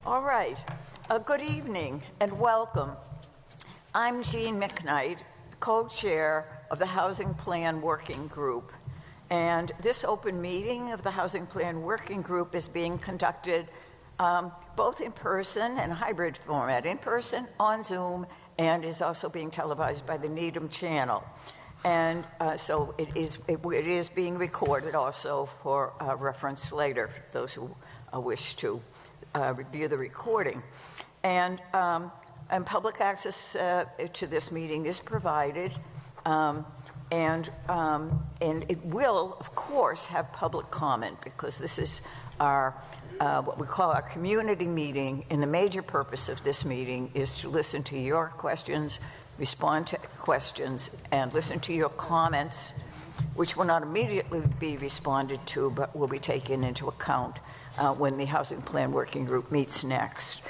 All right. Good evening and welcome. I'm Jean McKnight, co-chair of the Housing Plan Working Group. And this open meeting of the Housing Plan Working Group is being conducted both in person and hybrid format, in person, on Zoom, and is also being televised by the Needham channel. And so it is being recorded also for reference later, those who wish to review the recording. And public access to this meeting is provided, and it will, of course, have public comment, because this is our what we call our community meeting, and the major purpose of this meeting is to listen to your questions, respond to questions, and listen to your comments, which will not immediately be responded to, but will be taken into account when the Housing Plan Working Group meets next.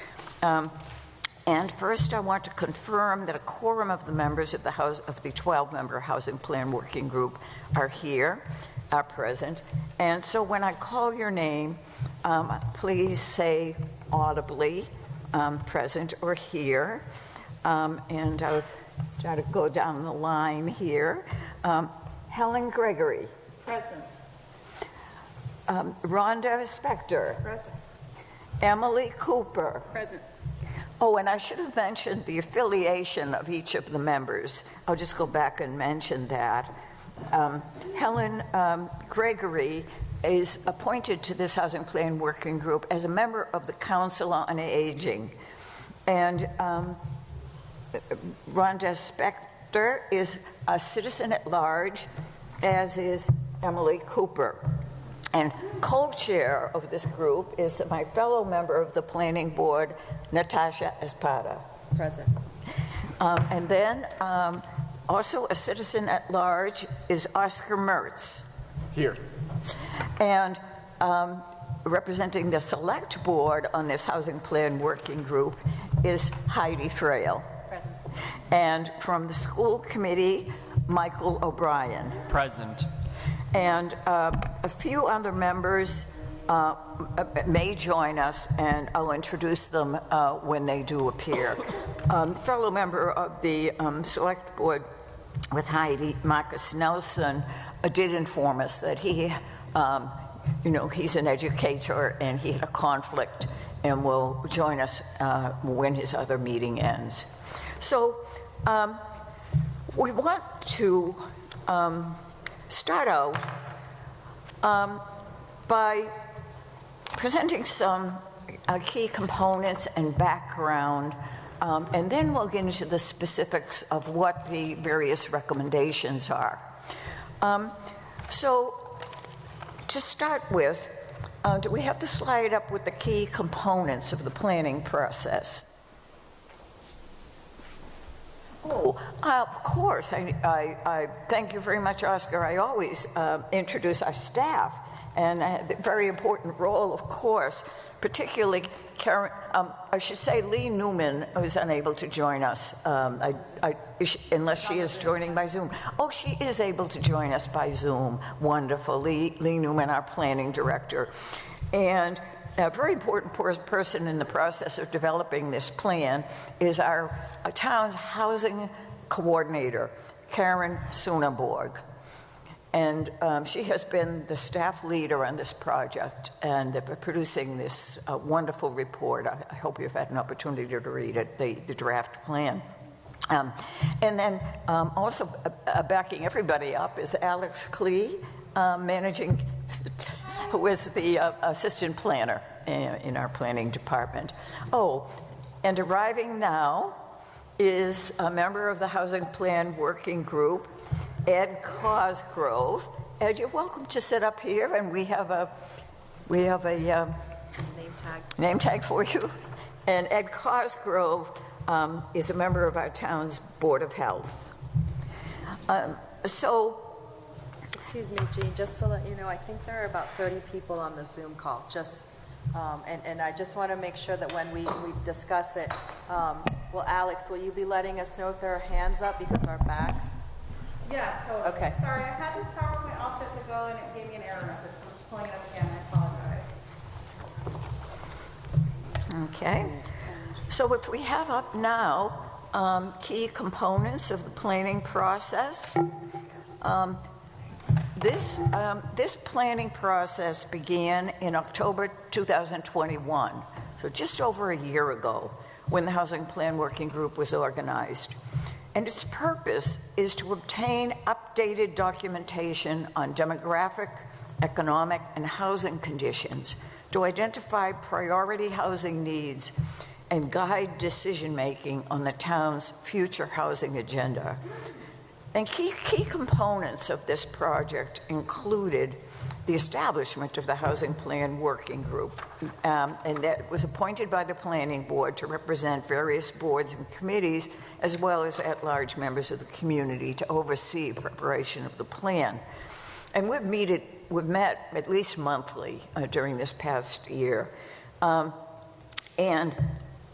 And first, I want to confirm that a quorum of the members of the 12-member Housing Plan Working Group are present. And so when I call your name, please say audibly, present or here. And I'll try to go down the line here. Helen Gregory. Present. Rhonda Spector. Present. Emily Cooper. Present. Oh, and I should have mentioned the affiliation of each of the members. I'll just go back and mention that. Helen Gregory is appointed to this Housing Plan Working Group as a member of the Council on Aging. And Rhonda Spector is a citizen at large, as is Emily Cooper. And co-chair of this group is my fellow member of the Planning Board, Natasha Espada. Present. And then also a citizen at large is Oscar Mertz. Here. And representing the select board on this Housing Plan Working Group is Heidi Frail. Present. And from the school committee, Michael O'Brien. Present. And a few other members may join us, and I'll introduce them when they do appear. Fellow member of the Select Board with Heidi, Marcus Nelson, did inform us that he, he's an educator and he had a conflict and will join us when his other meeting ends. So we want to start out by presenting some key components and background, and then we'll get into the specifics of what the various recommendations are. So to start with, do we have the slide up with the key components of the planning process? Oh, of course. I thank you very much, Oscar. I always introduce our staff, and the very important role, of course, particularly Karen, I should say Lee Newman, who's unable to join us, unless she is joining by Zoom. Oh, she is able to join us by Zoom. Wonderful. Lee Newman, our planning director. And a very important person in the process of developing this plan is our town's housing coordinator, Karen Sunaborg. And she has been the staff leader on this project and producing this wonderful report. I hope you've had an opportunity to read it, the draft plan. And then also backing everybody up is Alex Klee, who is the assistant planner in our planning department. Oh, and arriving now is a member of the Housing Plan Working Group, Ed Cosgrove. Ed, you're welcome to sit up here, and we have a name tag for you. And Ed Cosgrove is a member of our town's Board of Health. Excuse me, Jean, just to let you know, I think there are about 30 people on the Zoom call. And I just want to make sure that when we discuss it, well, Alex, will you be letting us know if there are hands up because our backs? Yeah, totally. Okay. Sorry, I had this PowerPoint all set to go and it gave me an error message. So I'm just pulling it up again. I apologize. Okay. So if we have up now key components of the planning process, this planning process began in October 2021, so just over a year ago, when the Housing Plan Working Group was organized. And its purpose is to obtain updated documentation on demographic, economic, and housing conditions, to identify priority housing needs, and guide decision-making on the town's future housing agenda. And key components of this project included the establishment of the Housing Plan Working Group, and that was appointed by the Planning Board to represent various boards and committees, as well as at-large members of the community, to oversee preparation of the plan. And we've met at least monthly during this past year. And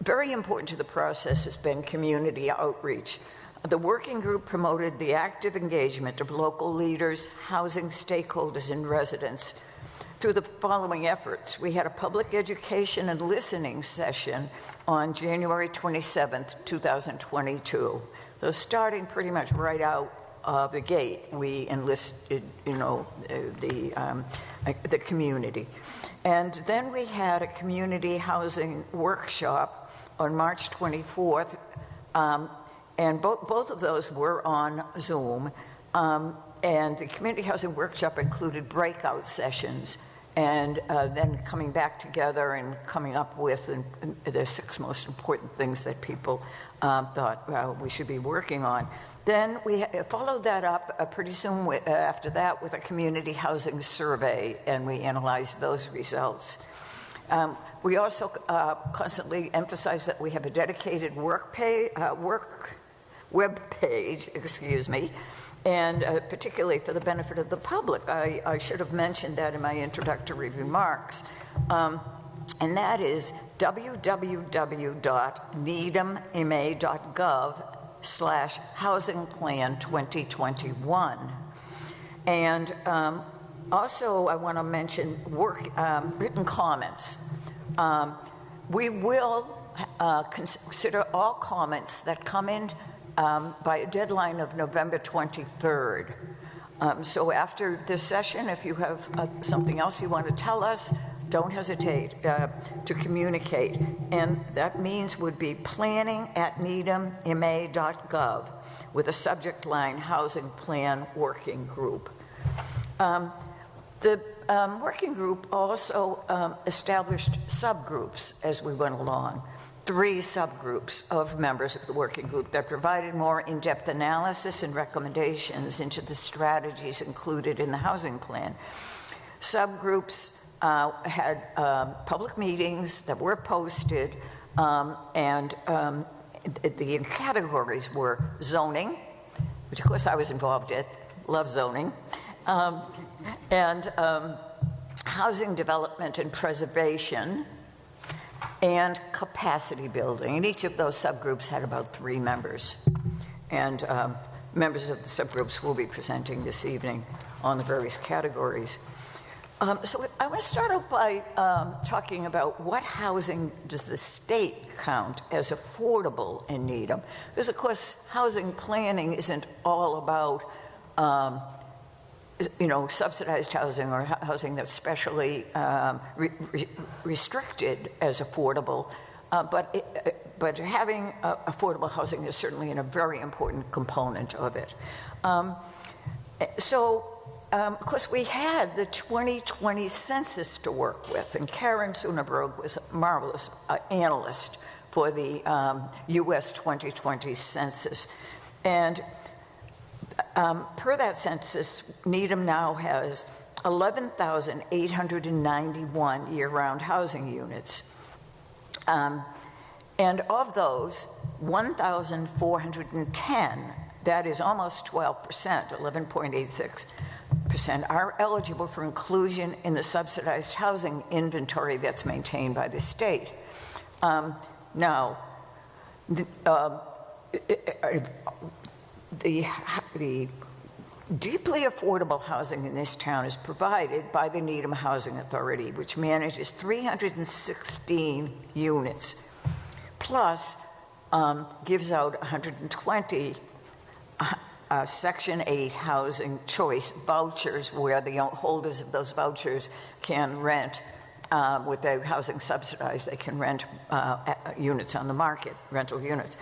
very important to the process has been community outreach. The working group promoted the active engagement of local leaders, housing stakeholders, and residents through the following efforts. We had a public education and listening session on January 27th, 2022. So starting pretty much right out of the gate, we enlisted, the community. And then we had a community housing workshop on March 24th, and both of those were on Zoom. And the community housing workshop included breakout sessions, and then coming back together and coming up with the 6 most important things that people thought we should be working on. Then we followed that up pretty soon after that with a community housing survey, and we analyzed those results. We also constantly emphasize that we have a dedicated web page, and particularly for the benefit of the public. I should have mentioned that in my introductory remarks. And that is www.needhamma.gov/housingplan2021. And also I want to mention written comments. We will consider all comments that come in by a deadline of November 23rd. So after this session, if you have something else you want to tell us, don't hesitate to communicate. And that means would be planning@needhamma.gov with a subject line, Housing Plan Working Group. The working group also established subgroups as we went along. 3 subgroups of members of the working group that provided more in-depth analysis and recommendations into the strategies included in the housing plan. Subgroups had public meetings that were posted, and the categories were zoning, which of course I was involved in, love zoning, and housing development and preservation, and capacity building. And each of those subgroups had about 3 members. And members of the subgroups will be presenting this evening on the various categories. So I want to start out by talking about what housing does the state count as affordable in Needham. Because, of course, housing planning isn't all about subsidized housing or housing that's specially restricted as affordable, but having affordable housing is certainly a very important component of it. Of course, we had the 2020 census to work with, and Karen Sunderberg was a marvelous analyst for the U.S. 2020 census. And per that census, Needham now has 11,891 year-round housing units. And of those, 1,410, that is almost 12%, 11.86%, are eligible for inclusion in the subsidized housing inventory that's maintained by the state. Now, the Deeply affordable housing in this town is provided by the Needham Housing Authority, which manages 316 units, plus gives out 120 Section 8 housing choice vouchers, where the holders of those vouchers can rent, with their housing subsidized, they can rent units on the market, rental units.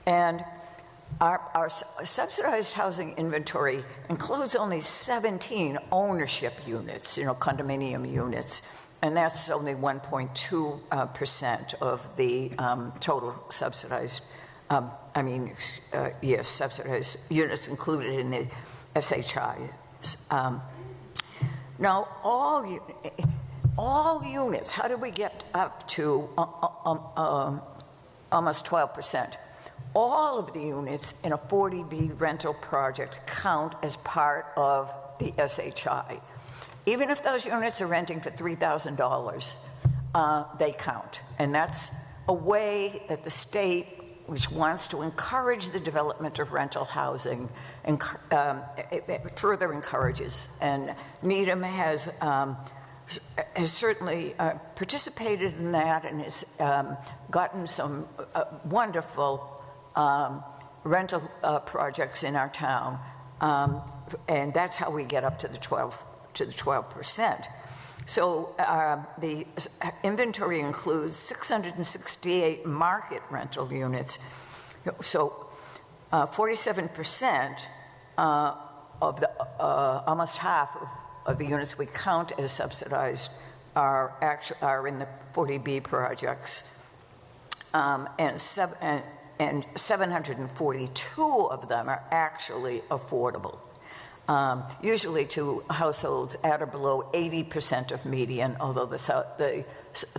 And our subsidized housing inventory includes only 17 ownership units, condominium units, and that's only 1.2% of the total subsidized, subsidized units included in the SHI. Now, all units, how do we get up to almost 12%? All of the units in a 40B rental project count as part of the SHI. Even if those units are renting for $3,000, they count. And that's a way that the state, which wants to encourage the development of rental housing, it further encourages. And Needham has certainly participated in that and has gotten some wonderful rental projects in our town, and that's how we get up to the 12%. So the inventory includes 668 market rental units. So 47% of the almost half of the units we count as subsidized are in the 40B projects, and 742 of them are actually affordable, usually to households at or below 80% of median, although the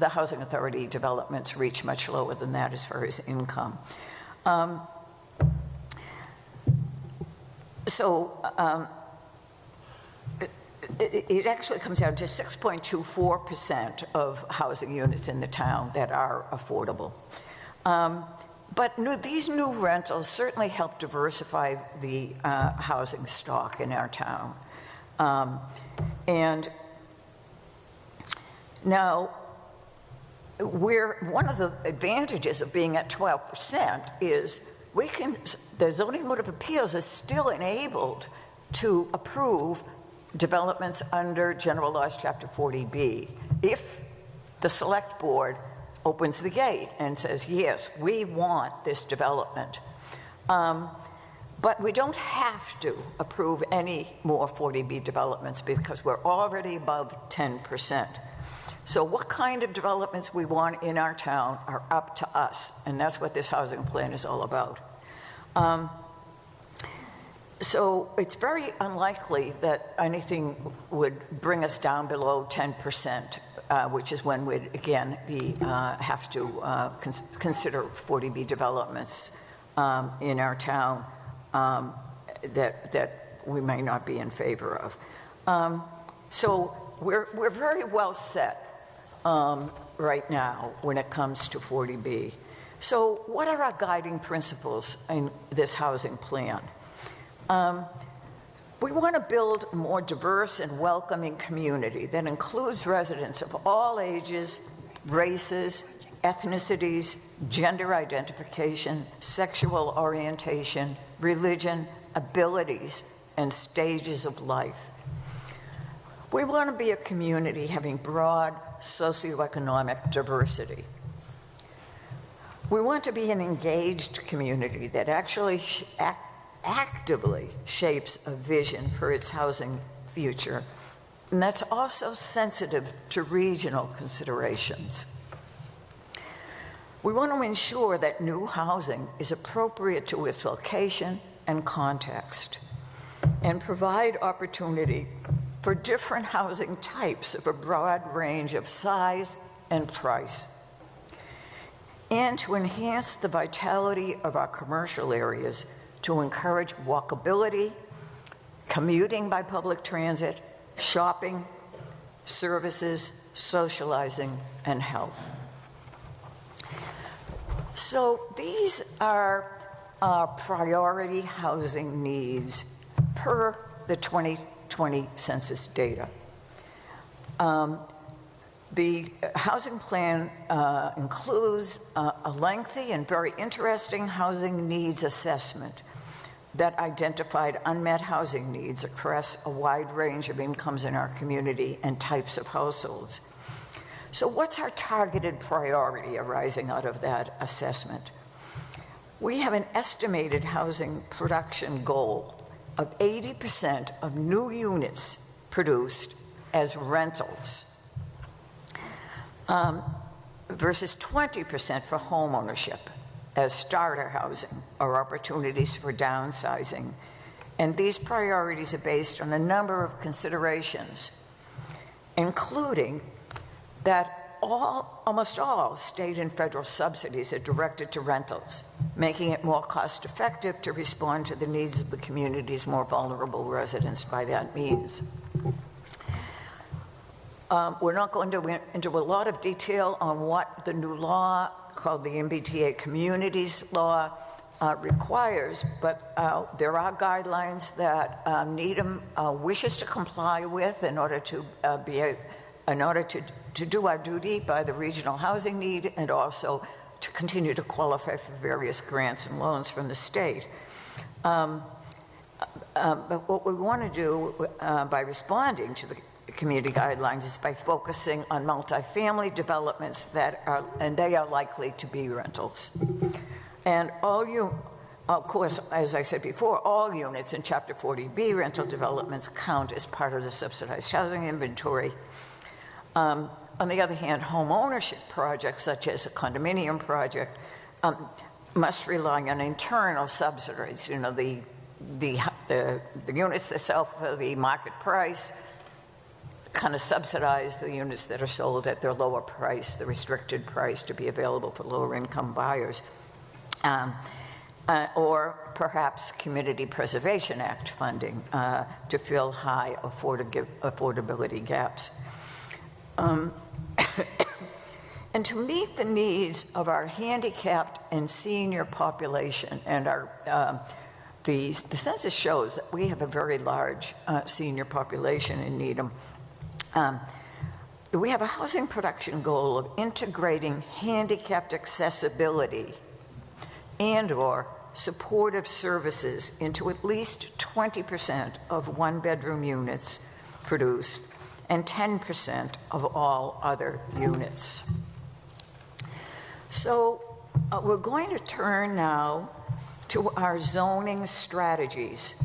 Housing Authority developments reach much lower than that as far as income. It actually comes down to 6.24% of housing units in the town that are affordable. But these new rentals certainly help diversify the housing stock in our town. And now, one of the advantages of being at 12% is the Zoning Board of Appeals is still enabled to approve developments under General Laws Chapter 40B if the Select Board opens the gate and says, yes, we want this development. But we don't have to approve any more 40B developments because we're already above 10%. So what kind of developments we want in our town are up to us, and that's what this housing plan is all about. So it's very unlikely that anything would bring us down below 10%. Which is when we'd, again, have to consider 40B developments in our town that we may not be in favor of. So we're very well set right now when it comes to 40B. So what are our guiding principles in this housing plan? We want to build a more diverse and welcoming community that includes residents of all ages, races, ethnicities, gender identification, sexual orientation, religion, abilities, and stages of life. We want to be a community having broad socioeconomic diversity. We want to be an engaged community that actually actively shapes a vision for its housing future, and that's also sensitive to regional considerations. We want to ensure that new housing is appropriate to its location and context, and provide opportunity for different housing types of a broad range of size and price, and to enhance the vitality of our commercial areas to encourage walkability, commuting by public transit, shopping, services, socializing, and health. So these are priority housing needs per the 2020 census data. The housing plan includes a lengthy and very interesting housing needs assessment that identified unmet housing needs across a wide range of incomes in our community and types of households. So what's our targeted priority arising out of that assessment? We have an estimated housing production goal of 80% of new units produced as rentals, versus 20% for home ownership as starter housing or opportunities for downsizing. And these priorities are based on a number of considerations, including that almost all state and federal subsidies are directed to rentals, making it more cost-effective to respond to the needs of the community's more vulnerable residents by that means. We're not going to into a lot of detail on what the new law called the MBTA Communities Law requires, but there are guidelines that Needham wishes to comply with in order to to do our duty by the regional housing need and also to continue to qualify for various grants and loans from the state. But what we want to do by responding to the community guidelines is by focusing on multifamily developments that are, and they are likely to be rentals. And of course, as I said before, all units in Chapter 40B rental developments count as part of the subsidized housing inventory. On the other hand, home ownership projects, such as a condominium project, must rely on internal subsidies. You know, the units that sell for the market price kind of subsidize the units that are sold at their lower price, the restricted price, to be available for lower income buyers. Or perhaps Community Preservation Act funding to fill high affordability gaps. And to meet the needs of our handicapped and senior population, and the census shows that we have a very large senior population in Needham. We have a housing production goal of integrating handicapped accessibility and/or supportive services into at least 20% of one-bedroom units produced and 10% of all other units. So we're going to turn now to our zoning strategies.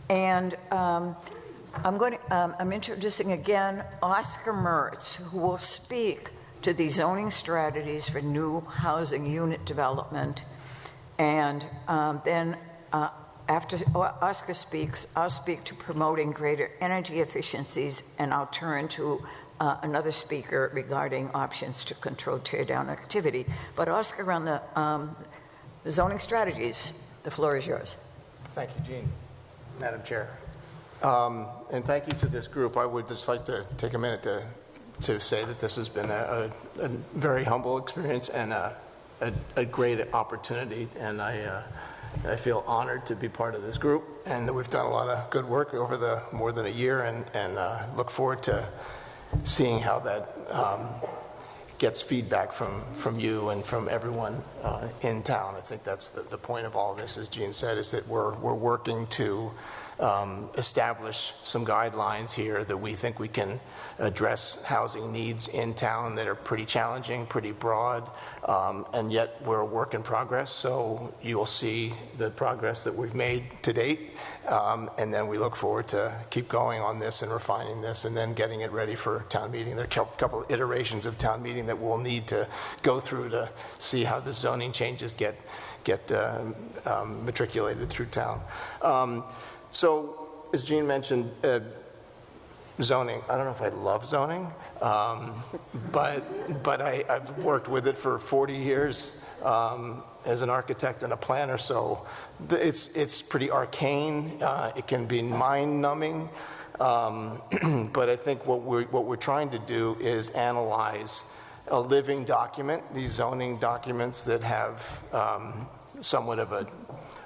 And I'm introducing again Oscar Mertz, who will speak to the zoning strategies for new housing unit development. And then after Oscar speaks, I'll speak to promoting greater energy efficiencies, and I'll turn to another speaker regarding options to control tear-down activity. But Oscar, on the zoning strategies, the floor is yours. Thank you, Jean, Madam Chair. And thank you to this group. I would just like to take a minute to say that this has been a very humble experience and a great opportunity, and I feel honored to be part of this group, and we've done a lot of good work over the more than a year, and look forward to seeing how that gets feedback from you and from everyone in town. I think that's the point of all of this, as Jean said, is that we're working to establish some guidelines here that we think we can address housing needs in town that are pretty challenging, pretty broad, and yet we're a work in progress. So you'll see the progress that we've made to date, and then we look forward to keep going on this and refining this and then getting it ready for town meeting. There are a couple of iterations of town meeting that we'll need to go through to see how the zoning changes get matriculated through town. So, as Jean mentioned, zoning, I don't know if I love zoning, but I've worked with it for 40 years as an architect and a planner, so it's pretty arcane. It can be mind-numbing, but I think what we're trying to do is analyze a living document, these zoning documents that have somewhat of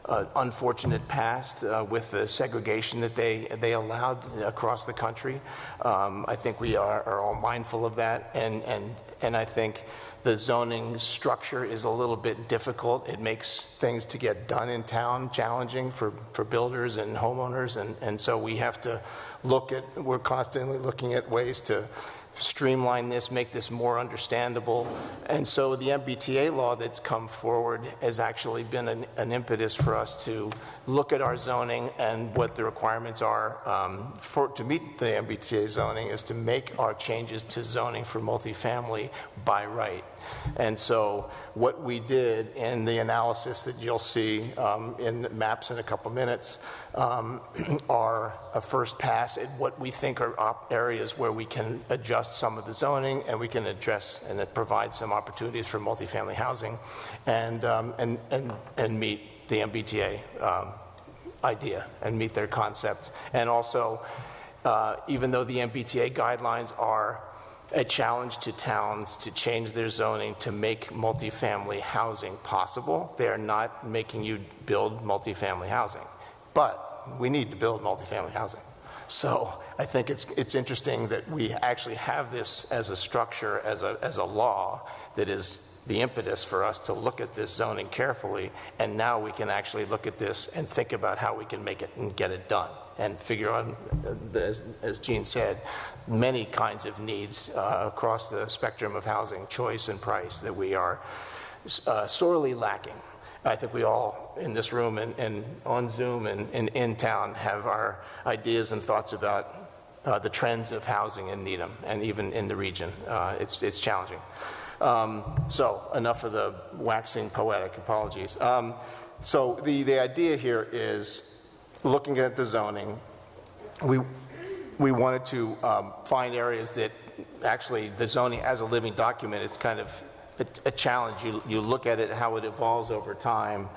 unfortunate past with the segregation that they allowed across the country. I think we are all mindful of that, and I think the zoning structure is a little bit difficult. It makes things to get done in town challenging for builders and homeowners, and so we have to we're constantly looking at ways to streamline this, make this more understandable. And so the MBTA law that's come forward has actually been an impetus for us to look at our zoning and what the requirements are to meet the MBTA zoning is to make our changes to zoning for multifamily by right. And so what we did in the analysis that you'll see in the maps in a couple minutes are a first pass at what we think are areas where we can adjust some of the zoning, and we can address and provide some opportunities for multifamily housing and meet the MBTA idea and meet their concept. And also, even though the MBTA guidelines are a challenge to towns to change their zoning to make multifamily housing possible, they are not making you build multifamily housing. But we need to build multifamily housing. So I think it's interesting that we actually have this as a structure, as a law that is the impetus for us to look at this zoning carefully, and now we can actually look at this and think about how we can make it and get it done and figure out, as Gene said, many kinds of needs across the spectrum of housing choice and price that we are sorely lacking. I think we all in this room and on Zoom and in town have our ideas and thoughts about the trends of housing in Needham and even in the region. It's challenging. So enough of the waxing poetic, apologies. So the idea here is, looking at the zoning, we wanted to find areas that actually the zoning as a living document is kind of a challenge. You look at it, how it evolves over time,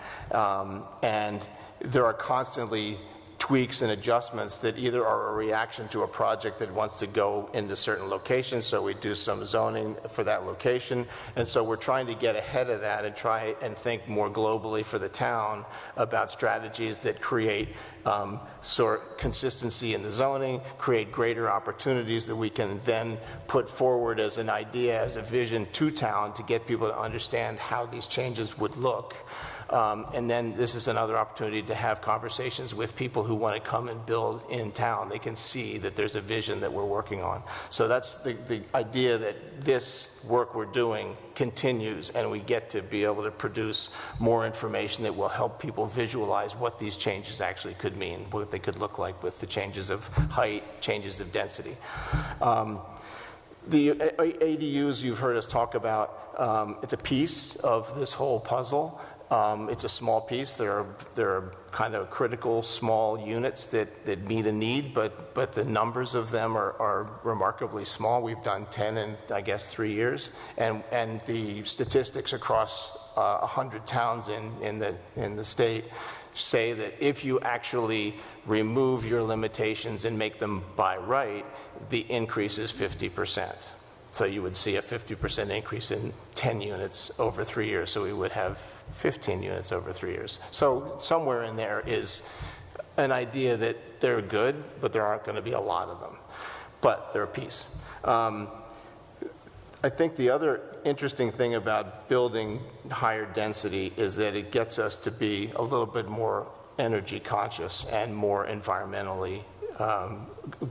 and there are constantly tweaks and adjustments that either are a reaction to a project that wants to go into certain locations, so we do some zoning for that location. And so we're trying to get ahead of that and try and think more globally for the town about strategies that create consistency in the zoning, create greater opportunities that we can then put forward as an idea, as a vision to town to get people to understand how these changes would look. And then this is another opportunity to have conversations with people who want to come and build in town. They can see that there's a vision that we're working on. So that's the idea, that this work we're doing continues, and we get to be able to produce more information that will help people visualize what these changes actually could mean, what they could look like with the changes of height, changes of density. The ADUs you've heard us talk about, it's a piece of this whole puzzle. It's a small piece. There are kind of critical small units that meet a need, but the numbers of them are remarkably small. We've done 10 in, I guess, 3 years, and the statistics across 100 towns in the state say that if you actually remove your limitations and make them by right, the increase is 50%. So you would see a 50% increase in 10 units over 3 years. So we would have 15 units over 3 years. So somewhere in there is an idea that they're good, but there aren't going to be a lot of them. But they're a piece. I think the other interesting thing about building higher density is that it gets us to be a little bit more energy conscious and more environmentally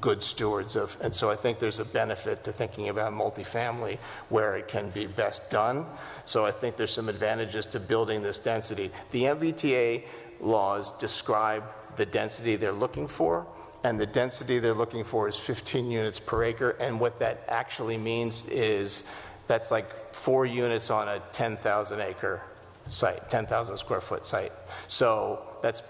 good stewards of, and so I think there's a benefit to thinking about multifamily where it can be best done. So I think there's some advantages to building this density. The MBTA laws describe the density they're looking for, and the density they're looking for is 15 units per acre, and what that actually means is that's like 4 units on a 10,000 acre site, 10,000 square foot site. So that's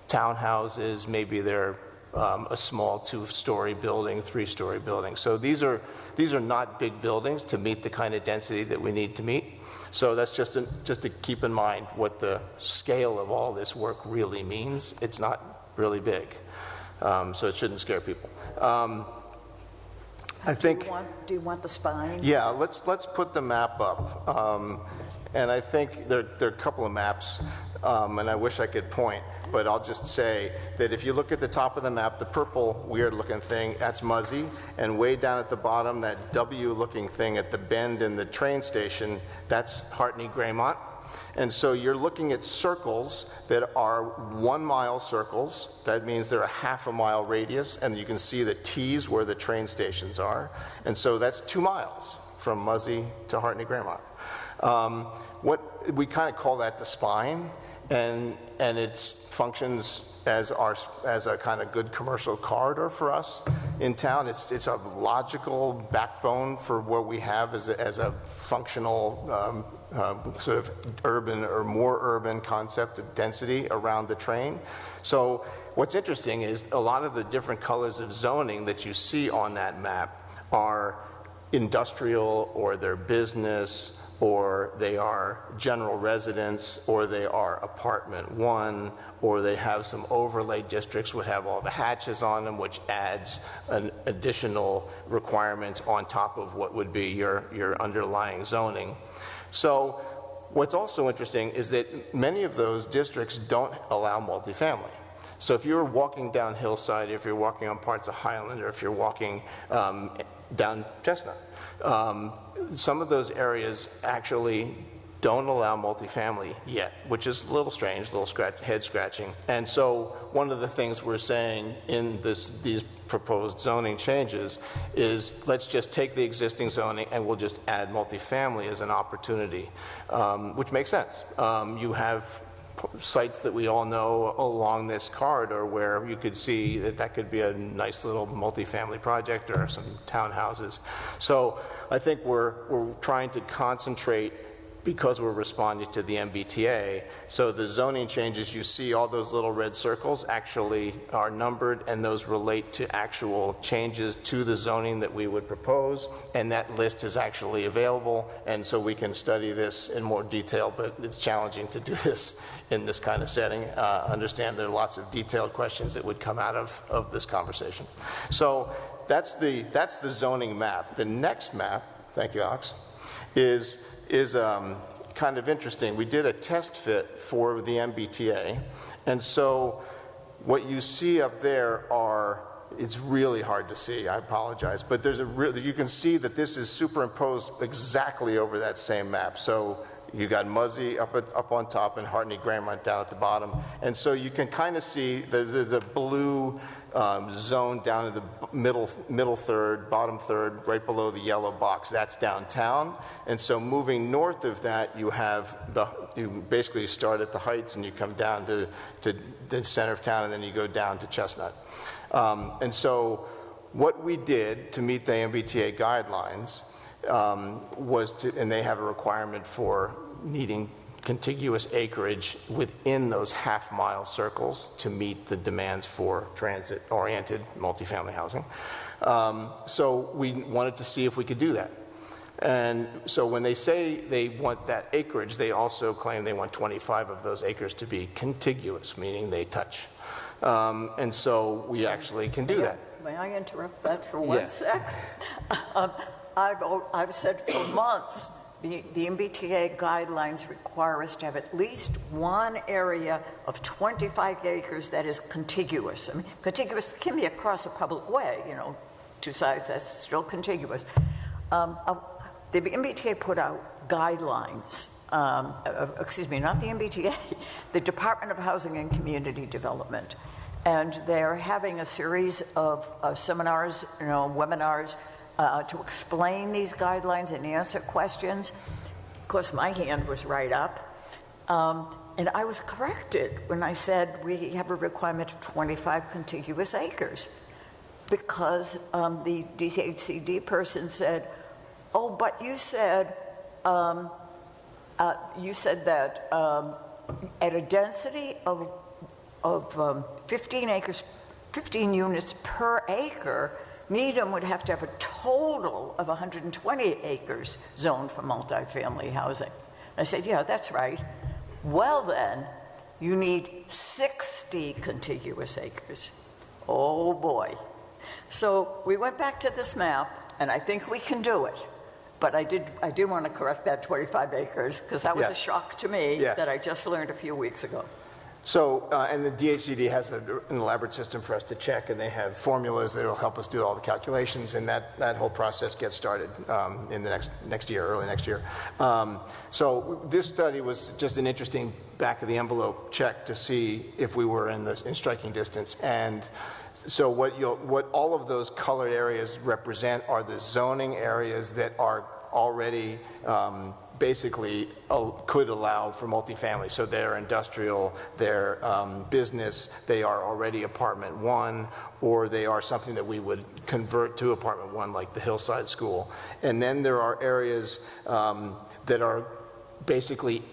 townhouses, maybe they're a small 2-story building, 3-story building. So these are not big buildings to meet the kind of density that we need to meet. So that's just to keep in mind what the scale of all this work really means. It's not really big, so it shouldn't scare people. I think, Do you want the spine? yeah, let's put the map up. And I think there are a couple of maps, and I wish I could point, but I'll just say that if you look at the top of the map, the purple weird-looking thing, that's Muzzy, and way down at the bottom, that W-looking thing at the bend in the train station, that's Hartney-Graymont. And so you're looking at circles that are 1 mile circles. That means they're a half a mile radius, and you can see the T's where the train stations are. And so that's 2 miles from Muzzy to Hartney-Graymont. What we kind of call that the spine, and it functions as a kind of good commercial corridor for us in town. It's a logical backbone for what we have as a functional sort of urban or more urban concept of density around the train. So what's interesting is a lot of the different colors of zoning that you see on that map are industrial, or they're business, or they are general residence, or they are apartment 1, or they have some overlay districts which have all the hatches on them, which adds an additional requirements on top of what would be your underlying zoning. So what's also interesting is that many of those districts don't allow multifamily. So if you're walking down Hillside, if you're walking on parts of Highland, or if you're walking down Chestnut, some of those areas actually don't allow multifamily yet, which is a little strange, a little head scratching. And so one of the things we're saying in these proposed zoning changes is let's just take the existing zoning and we'll just add multifamily as an opportunity, which makes sense. You have sites that we all know along this corridor where you could see that could be a nice little multifamily project or some townhouses. So I think we're trying to concentrate, because we're responding to the MBTA. So the zoning changes, you see all those little red circles actually are numbered, and those relate to actual changes to the zoning that we would propose, and that list is actually available, and so we can study this in more detail, but it's challenging to do this in this kind of setting. Understand there are lots of detailed questions that would come out of this conversation. So that's the zoning map. The next map, thank you, Alex, is kind of interesting. We did a test fit for the MBTA, and so what you see up there are, it's really hard to see, I apologize, but there's you can see that this is superimposed exactly over that same map. So you got Muzzy up on top and Hartney-Graymont down at the bottom, and so you can kind of see the blue zone down in the middle third, bottom third, right below the yellow box. That's downtown. And so moving north of that, you basically start at the Heights and you come down to the center of town, and then you go down to Chestnut. And so what we did to meet the MBTA guidelines and they have a requirement for needing contiguous acreage within those half-mile circles to meet the demands for transit-oriented multifamily housing. So we wanted to see if we could do that. And so when they say they want that acreage, they also claim they want 25 of those acres to be contiguous, meaning they touch. And so we actually can do that. May I interrupt that for one Yes. sec? I've said for months, the MBTA guidelines require us to have at least one area of 25 acres that is contiguous. I mean, contiguous can be across a public way, two sides, that's still contiguous. The MBTA put out guidelines, excuse me, not the MBTA, the Department of Housing and Community Development. And they're having a series of seminars, webinars, to explain these guidelines and answer questions. Of course, my hand was right up. And I was corrected when I said we have a requirement of 25 contiguous acres, because the DHCD person said, oh, but you said that at a density of 15 acres, 15 units per acre, Needham would have to have a total of 120 acres zoned for multifamily housing. I said, yeah, that's right. Well then, you need 60 contiguous acres. Oh boy. So we went back to this map, and I think we can do it. But I did want to correct that 25 acres, because that was a Yes. shock to me Yes. that I just learned a few weeks ago. So, and the DHCD has an elaborate system for us to check, and they have formulas that will help us do all the calculations, and that whole process gets started in the next year, early next year. So this study was just an interesting back of the envelope check to see if we were in striking distance. And so what all of those colored areas represent are the zoning areas that are already basically could allow for multifamily. So they're industrial, they're business, they are already apartment one, or they are something that we would convert to apartment one, like the Hillside School. And then there are areas that are basically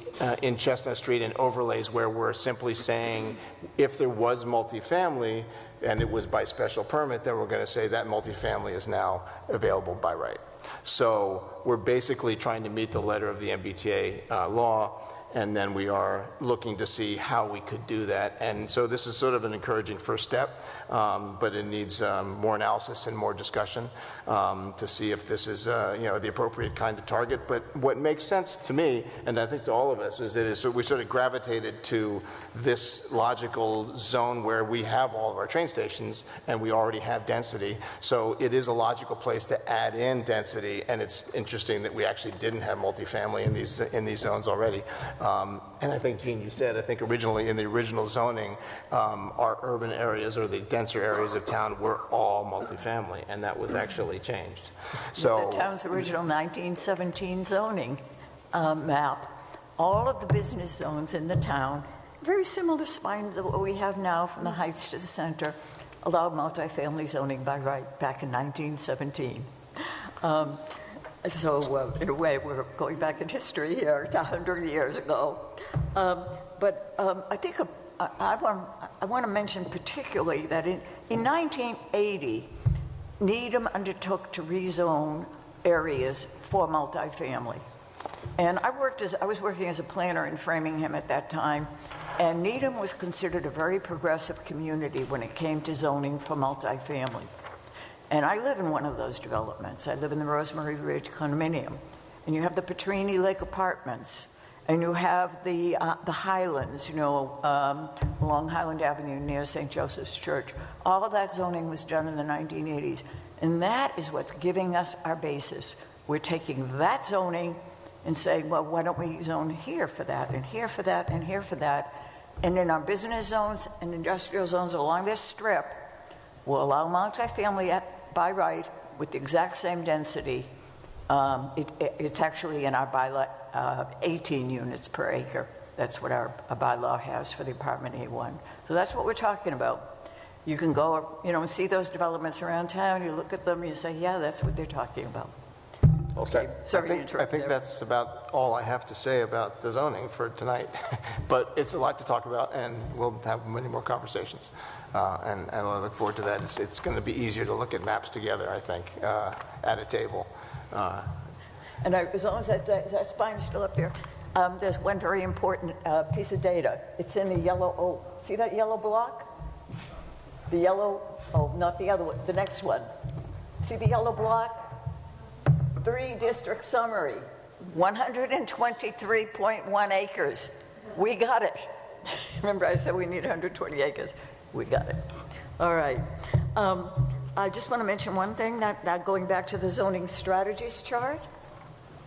in Chestnut Street and overlays where we're simply saying if there was multifamily and it was by special permit, then we're going to say that multifamily is now available by right. So we're basically trying to meet the letter of the MBTA law, and then we are looking to see how we could do that. And so this is sort of an encouraging first step, but it needs more analysis and more discussion to see if this is the appropriate kind of target. But what makes sense to me, and I think to all of us, is that we sort of gravitated to this logical zone where we have all of our train stations and we already have density. So it is a logical place to add in density, and it's interesting that we actually didn't have multifamily in these zones already. And I think, Gene, you said, I think originally in the original zoning, our urban areas or the denser areas of town were all multifamily, and that was actually changed. So The town's original 1917 zoning map, all of the business zones in the town, very similar to spine to what we have now from the Heights to the center, allowed multifamily zoning by right back in 1917. So in a way, we're going back in history here to 100 years ago. But I think I want to mention particularly that in 1980, Needham undertook to rezone areas for multifamily. And I was working as a planner in Framingham at that time, and Needham was considered a very progressive community when it came to zoning for multifamily. And I live in one of those developments. I live in the Rosemary Ridge condominium. And you have the Petrini Lake Apartments, and you have the Highlands, along Highland Avenue near St. Joseph's Church. All of that zoning was done in the 1980s. And that is what's giving us our basis. We're taking that zoning and saying, well, why don't we zone here for that, and here for that, and here for that? And in our business zones and industrial zones along this strip, we'll allow multifamily by right with the exact same density. It's actually in our bylaw 18 units per acre. That's what our bylaw has for the apartment A1. So that's what we're talking about. You can go, and see those developments around town. You look at them and you say, yeah, that's what they're talking about. Okay. Sorry to I interrupt think there. that's about all I have to say about the zoning for tonight. But it's a lot to talk about, and we'll have many more conversations. And I look forward to that. It's going to be easier to look at maps together, I think, at a table. And as long as that spine is still up there, there's one very important piece of data. It's in the yellow, see that yellow block? The yellow, not the other one, the next one. See the yellow block? 3-district summary, 123.1 acres. We got it. Remember I said we need 120 acres. We got it. All right. I just want to mention one thing, that going back to the zoning strategies chart,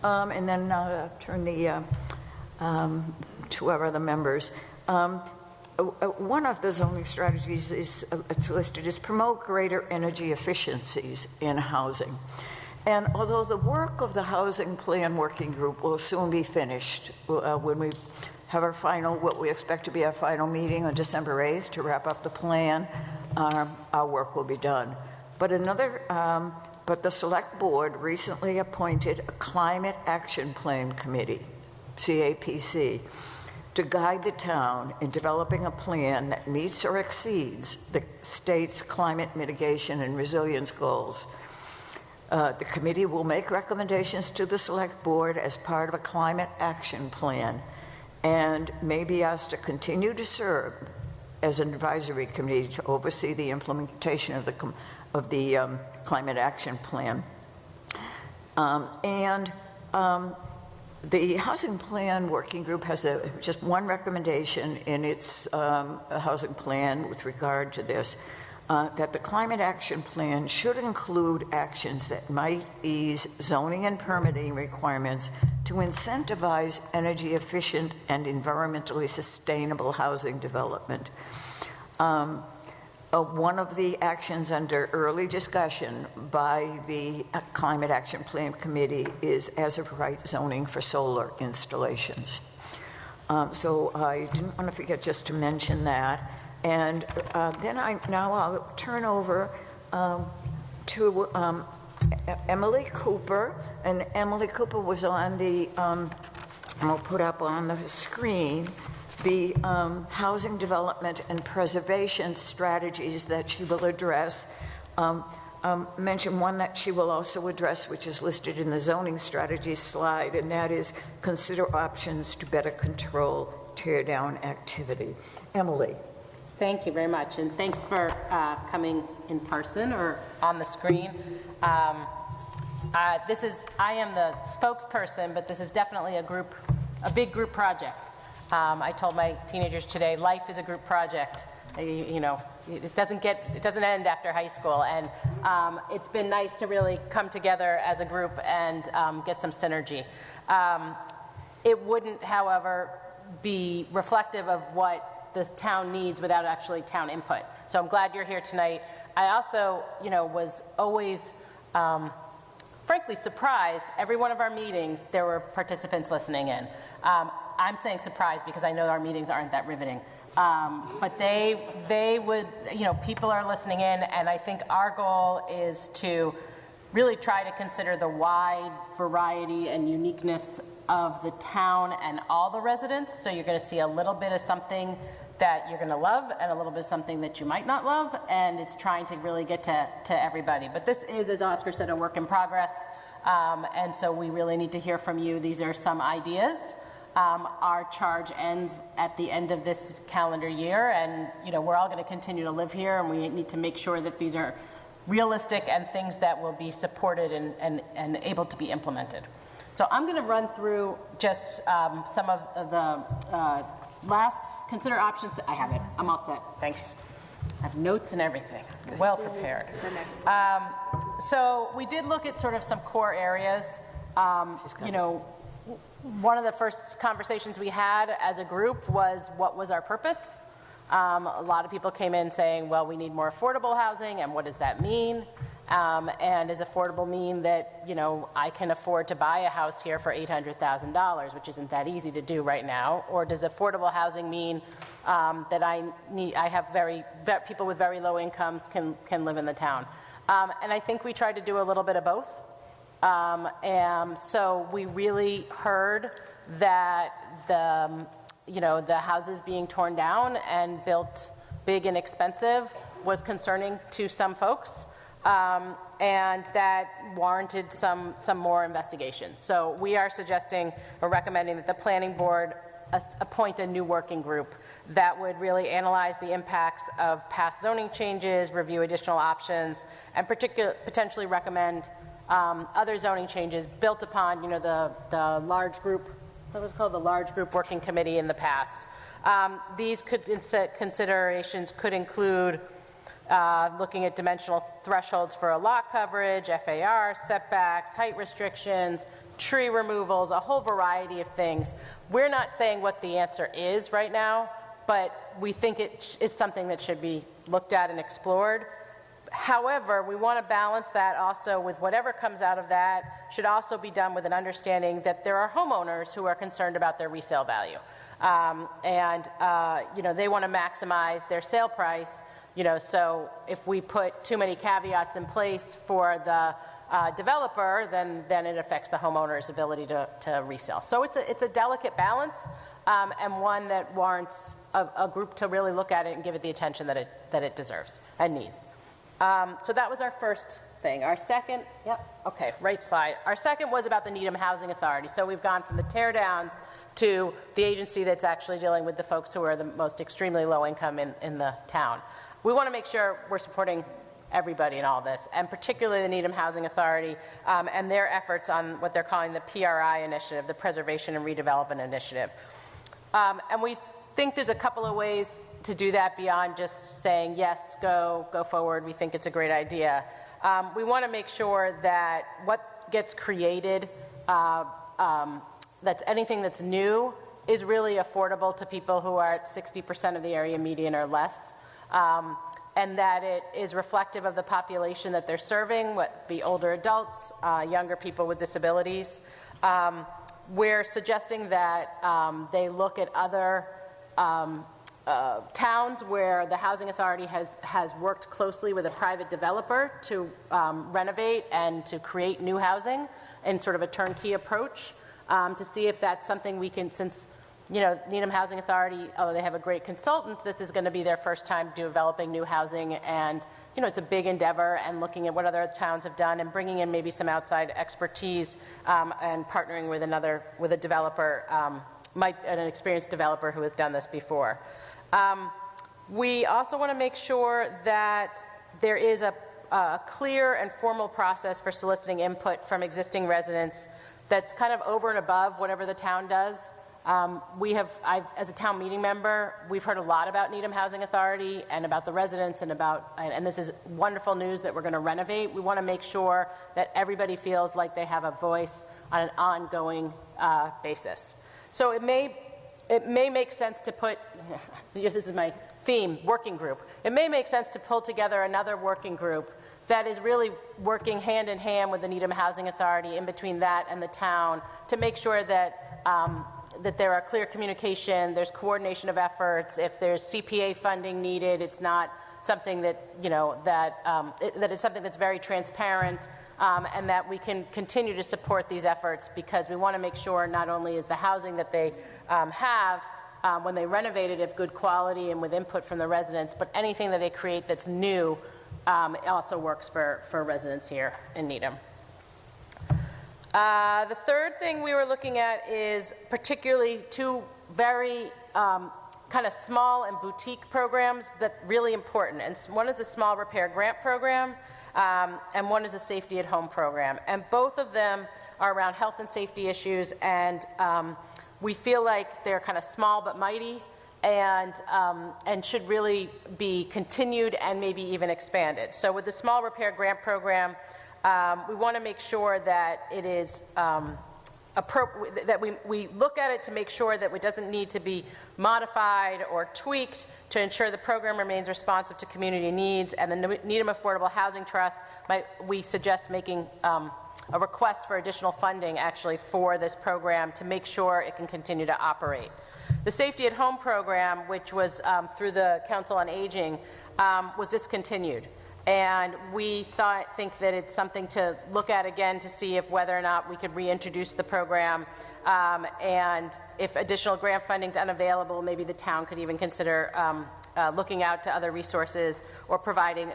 and then turn to our other members. One of the zoning strategies is it's listed as promote greater energy efficiencies in housing. And although the work of the Housing Plan Working Group will soon be finished when we have what we expect to be our final meeting on December 8th to wrap up the plan, our work will be done. But the Select Board recently appointed a Climate Action Plan Committee, CAPC, to guide the town in developing a plan that meets or exceeds the state's climate mitigation and resilience goals. The committee will make recommendations to the Select Board as part of a climate action plan and may be asked to continue to serve as an advisory committee to oversee the implementation of the climate action plan. The Housing Plan Working Group has just one recommendation in its housing plan with regard to this, that the Climate Action Plan should include actions that might ease zoning and permitting requirements to incentivize energy efficient and environmentally sustainable housing development. One of the actions under early discussion by the Climate Action Plan Committee is as-of-right zoning for solar installations. So I didn't want to forget just to mention that. And then I'll turn over to Emily Cooper. And Emily Cooper was on the, and we'll put up on the screen, the housing development and preservation strategies that she will address. Mention one that she will also address, which is listed in the zoning strategy slide, and that is consider options to better control tear-down activity. Emily. Thank you very much, and thanks for coming in person or on the screen. I am the spokesperson, but this is definitely a big group project. I told my teenagers today, life is a group project. You know, it doesn't end after high school, and it's been nice to really come together as a group and get some synergy. It wouldn't, however, be reflective of what this town needs without actually town input. So I'm glad you're here tonight. I also, was always, frankly, surprised. Every one of our meetings, there were participants listening in. I'm saying surprised because I know our meetings aren't that riveting. But they would, people are listening in, and I think our goal is to really try to consider the wide variety and uniqueness of the town and all the residents. So you're going to see a little bit of something that you're going to love and a little bit of something that you might not love, and it's trying to really get to everybody. But this is, as Oscar said, a work in progress, and so we really need to hear from you. These are some ideas. Our charge ends at the end of this calendar year, and we're all going to continue to live here, and we need to make sure that these are realistic and things that will be supported and able to be implemented. So I'm going to run through just some of the last consider options. I have it. I'm all set. Thanks. I have notes and everything. Well prepared. The next. So we did look at sort of some core areas. One of the first conversations we had as a group was, what was our purpose? A lot of people came in saying, well, we need more affordable housing, and what does that mean? And does affordable mean that, I can afford to buy a house here for $800,000, which isn't that easy to do right now? Or does affordable housing mean that people with very low incomes can live in the town? And I think we tried to do a little bit of both. And so we really heard that the houses being torn down and built big and expensive was concerning to some folks. And that warranted some more investigation. So we are suggesting or recommending that the planning board appoint a new working group that would really analyze the impacts of past zoning changes, review additional options, and potentially recommend other zoning changes built upon the large group, that was called the large group working committee in the past. These considerations could include looking at dimensional thresholds for a lot coverage, FAR, setbacks, height restrictions, tree removals, a whole variety of things. We're not saying what the answer is right now, but we think it is something that should be looked at and explored. However, we want to balance that also with whatever comes out of that should also be done with an understanding that there are homeowners who are concerned about their resale value. They want to maximize their sale price. So if we put too many caveats in place for the developer, then it affects the homeowner's ability to resell. So it's a delicate balance, and one that warrants a group to really look at it and give it the attention that it deserves and needs. So that was our first thing. Our second, right slide. Our second was about the Needham Housing Authority. So we've gone from the tear downs to the agency that's actually dealing with the folks who are the most extremely low income in the town. We want to make sure we're supporting everybody in all this, and particularly the Needham Housing Authority and their efforts on what they're calling the PRI initiative, the Preservation and Redevelopment Initiative. And we think there's a couple of ways to do that beyond just saying, yes, go forward, we think it's a great idea. We want to make sure that what gets created, that's anything that's new, is really affordable to people who are at 60% of the area median or less, and that it is reflective of the population that they're serving, what be older adults, younger people with disabilities. We're suggesting that they look at other towns where the Housing Authority has worked closely with a private developer to renovate and to create new housing in sort of a turnkey approach, to see if that's something we can, since Needham Housing Authority, although they have a great consultant, this is going to be their first time developing new housing, and it's a big endeavor, and looking at what other towns have done and bringing in maybe some outside expertise and partnering with a developer, an experienced developer who has done this before. We also want to make sure that there is a clear and formal process for soliciting input from existing residents that's kind of over and above whatever the town does. As a town meeting member, we've heard a lot about Needham Housing Authority and about the residents and this is wonderful news that we're going to renovate. We want to make sure that everybody feels like they have a voice on an ongoing basis. So it may make sense to put, this is my theme, working group. It may make sense to pull together another working group that is really working hand in hand with the Needham Housing Authority in between that and the town to make sure that that there are clear communication, there's coordination of efforts. If there's CPA funding needed, it's not something that, that it's something that's very transparent, and that we can continue to support these efforts, because we want to make sure not only is the housing that they have when they renovate it of good quality and with input from the residents, but anything that they create that's new also works for residents here in Needham. The third thing we were looking at is particularly two very kind of small and boutique programs that really important. And one is the small repair grant program, and one is the safety at home program. And both of them are around health and safety issues, and we feel like they're kind of small but mighty, and should really be continued and maybe even expanded. So with the small repair grant program, we want to make sure that it is that we look at it to make sure that it doesn't need to be modified or tweaked to ensure the program remains responsive to community needs. And the Needham Affordable Housing Trust, we suggest making a request for additional funding actually for this program to make sure it can continue to operate. The Safety at Home program, which was through the Council on Aging, was discontinued. And we think that it's something to look at again to see if whether or not we could reintroduce the program, and if additional grant funding is unavailable, maybe the town could even consider looking out to other resources or providing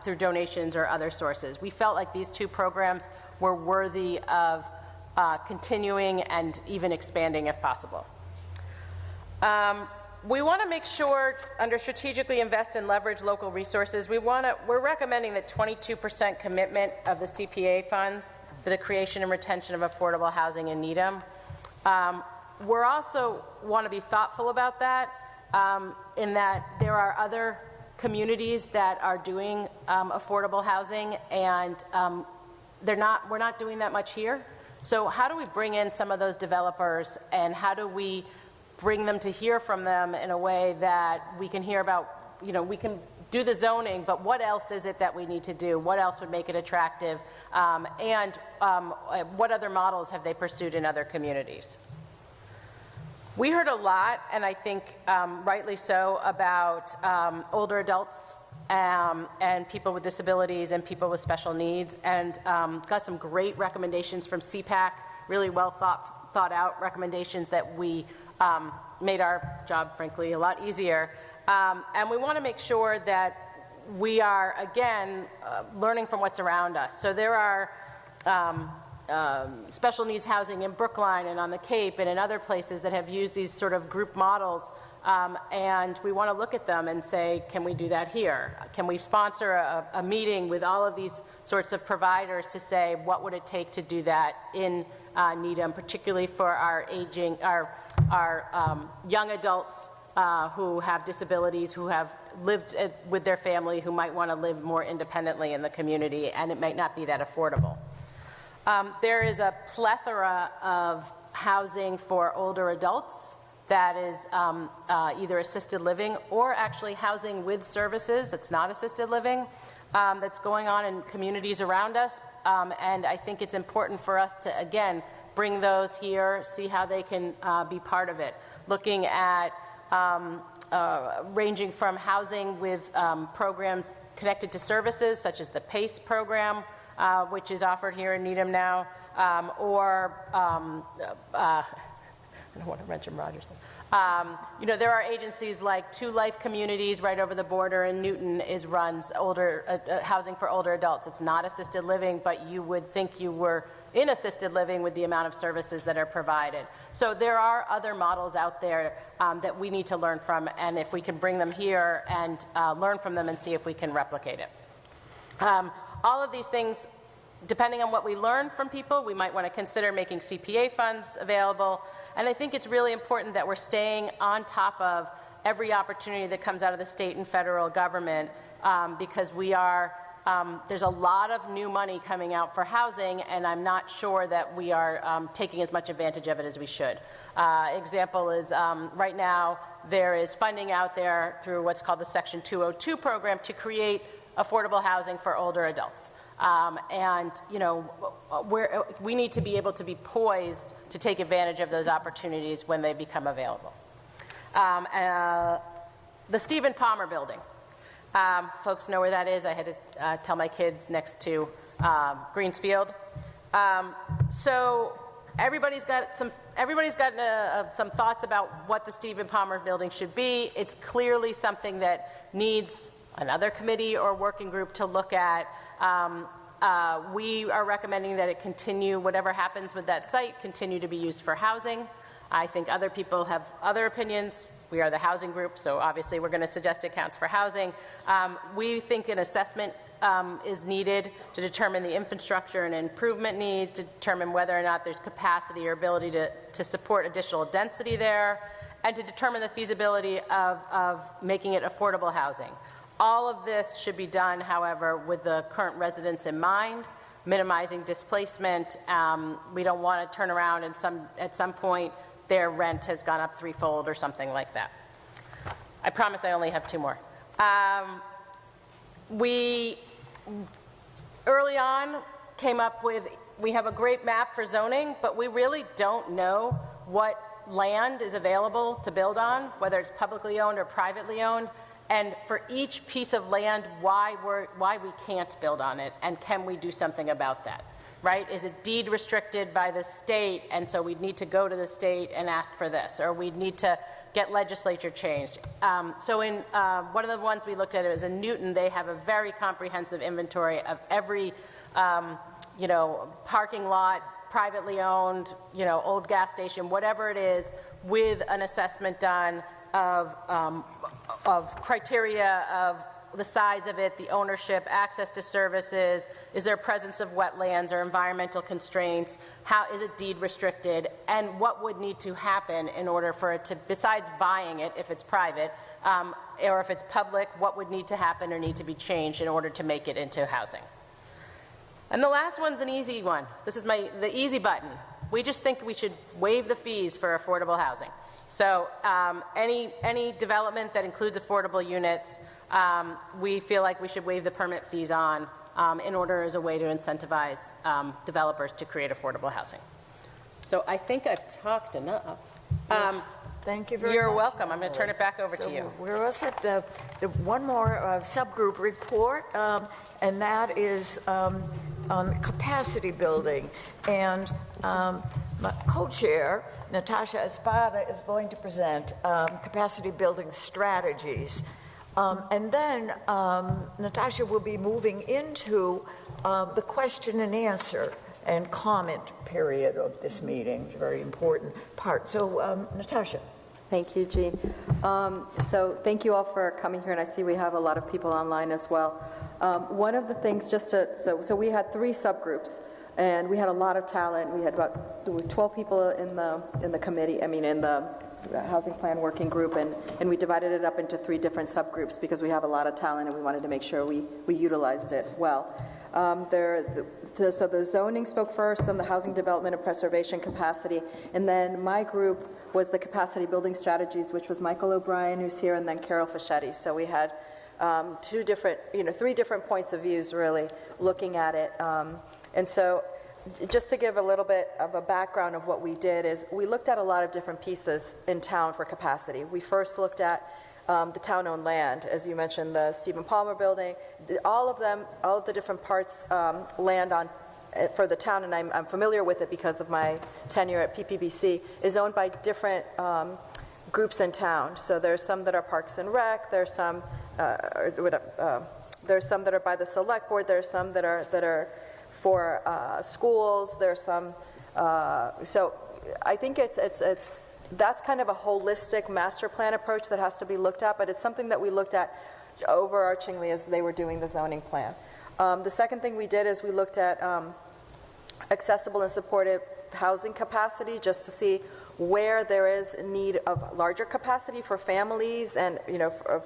through donations or other sources. We felt like these two programs were worthy of continuing and even expanding if possible. We want to make sure, under strategically invest and leverage local resources, we're recommending that 22% commitment of the CPA funds for the creation and retention of affordable housing in Needham. We're also want to be thoughtful about that, in that there are other communities that are doing affordable housing, and we're not doing that much here. So how do we bring in some of those developers, and how do we bring them to hear from them in a way that we can hear about, we can do the zoning, but what else is it that we need to do? What else would make it attractive? And what other models have they pursued in other communities? We heard a lot, and I think rightly so, about older adults and people with disabilities and people with special needs, and got some great recommendations from CPAC, really well thought out recommendations that we made our job, frankly, a lot easier. And we want to make sure that we are, again, learning from what's around us. So there are special needs housing in Brookline and on the Cape and in other places that have used these sort of group models. And we want to look at them and say, can we do that here? Can we sponsor a meeting with all of these sorts of providers to say, what would it take to do that in Needham, particularly for our young adults who have disabilities, who have lived with their family, who might want to live more independently in the community, and it might not be that affordable. There is a plethora of housing for older adults that is either assisted living or actually housing with services that's not assisted living that's going on in communities around us. And I think it's important for us to, again, bring those here, see how they can be part of it. Looking at ranging from housing with programs connected to services, such as the PACE program, which is offered here in Needham now, or I don't want to mention Rogers. There are agencies like Two Life Communities right over the border in Newton runs housing for older adults. It's not assisted living, but you would think you were in assisted living with the amount of services that are provided. So there are other models out there that we need to learn from, and if we can bring them here and learn from them and see if we can replicate it. All of these things, depending on what we learn from people, we might want to consider making CPA funds available. And I think it's really important that we're staying on top of every opportunity that comes out of the state and federal government because there's a lot of new money coming out for housing, and I'm not sure that we are taking as much advantage of it as we should. Example is right now there is funding out there through what's called the Section 202 program to create affordable housing for older adults. We need to be able to be poised to take advantage of those opportunities when they become available. The Stephen Palmer Building. Folks know where that is. I had to tell my kids next to Greensfield. So everybody's got some thoughts about what the Stephen Palmer Building should be. It's clearly something that needs another committee or working group to look at. We are recommending that it continue, whatever happens with that site, continue to be used for housing. I think other people have other opinions. We are the housing group, so obviously we're going to suggest it counts for housing. We think an assessment is needed to determine the infrastructure and improvement needs, to determine whether or not there's capacity or ability to support additional density there, and to determine the feasibility of making it affordable housing. All of this should be done, however, with the current residents in mind, minimizing displacement. We don't want to turn around and at some point their rent has gone up threefold or something like that. I promise I only have two more. We early on came up with, we have a great map for zoning, but we really don't know what land is available to build on, whether it's publicly owned or privately owned. And for each piece of land, why we can't build on it, and can we do something about that, right? Is it deed restricted by the state, and so we'd need to go to the state and ask for this, or we'd need to get legislature changed. So in one of the ones we looked at, it was in Newton. They have a very comprehensive inventory of every, parking lot, privately owned, old gas station, whatever it is, with an assessment done of criteria of the size of it, the ownership, access to services, is there presence of wetlands or environmental constraints, how is it deed restricted, and what would need to happen in order for it to, besides buying it if it's private, or if it's public, what would need to happen or need to be changed in order to make it into housing. And the last one's an easy one. This is the easy button. We just think we should waive the fees for affordable housing. So any development that includes affordable units, we feel like we should waive the permit fees on in order as a way to incentivize developers to create affordable housing. So I think I've talked enough. Yes. Thank you very much. You're welcome. I'm going to turn it back over to you. We're also at the one more subgroup report, and that is on capacity building. And my co-chair, Natasha Espada, is going to present capacity building strategies. And then Natasha will be moving into the question and answer. and comment period of this meeting. It's a very important part. So, Natasha. Thank you, Jean. So thank you all for coming here, and I see we have a lot of people online as well. One of the things, so we had 3 subgroups, and we had a lot of talent. We had about 12 people in the committee, in the housing plan working group, and we divided it up into 3 different subgroups because we have a lot of talent and we wanted to make sure we utilized it well. So the zoning spoke first, then the housing development and preservation capacity, and then my group was the capacity building strategies, which was Michael O'Brien, who's here, and then Carol Fischetti. So we had 3 different points of views really looking at it. And so just to give a little bit of a background of what we did is we looked at a lot of different pieces in town for capacity. We first looked at the town-owned land, as you mentioned, the Stephen Palmer building, all of the different parts land on for the town, and I'm familiar with it because of my tenure at PPBC, is owned by different groups in town. So there's some that are Parks and Rec, there's some that are by the Select Board, there's some that are for schools, there's some. So I think that's kind of a holistic master plan approach that has to be looked at, but it's something that we looked at overarchingly as they were doing the zoning plan. The second thing we did is we looked at accessible and supportive housing capacity, just to see where there is a need of larger capacity for families and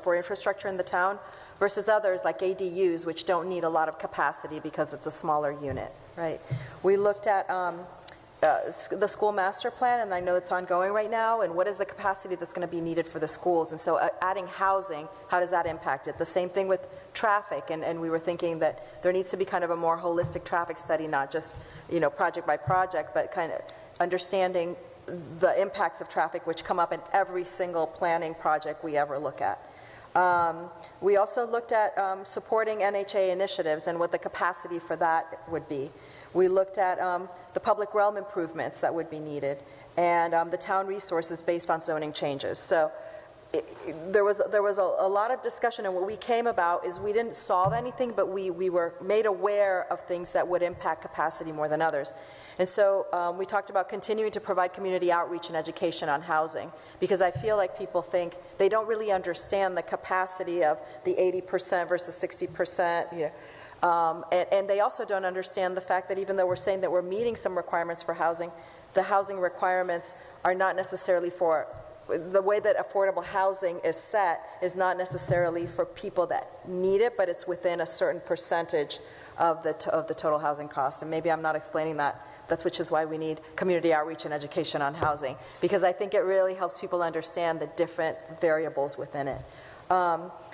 for infrastructure in the town versus others like ADUs, which don't need a lot of capacity because it's a smaller unit, right? We looked at the school master plan, and I know it's ongoing right now, and what is the capacity that's going to be needed for the schools, and so adding housing, how does that impact it? The same thing with traffic, and we were thinking that there needs to be kind of a more holistic traffic study, not just project by project, but kind of understanding the impacts of traffic which come up in every single planning project we ever look at. We also looked at supporting NHA initiatives and what the capacity for that would be. We looked at the public realm improvements that would be needed and the town resources based on zoning changes. So there was a lot of discussion, and what we came about is we didn't solve anything, but we were made aware of things that would impact capacity more than others. And so we talked about continuing to provide community outreach and education on housing, because I feel like people think they don't really understand the capacity of the 80% versus 60%. And they also don't understand the fact that even though we're saying that we're meeting some requirements for housing, the housing requirements are not necessarily for the way that affordable housing is set is not necessarily for people that need it, but it's within a certain percentage of the total housing cost. And maybe I'm not explaining that. That's which is why we need community outreach and education on housing, because I think it really helps people understand the different variables within it.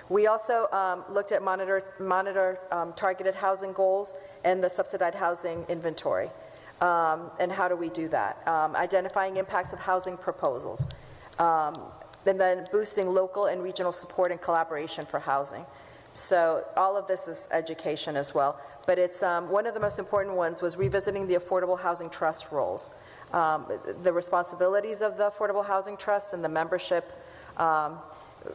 We also looked at monitor targeted housing goals and the subsidized housing inventory. And how do we do that? Identifying impacts of housing proposals. And then boosting local and regional support and collaboration for housing. So all of this is education as well. But it's one of the most important ones was revisiting the Affordable Housing Trust roles. The responsibilities of the Affordable Housing Trust and the membership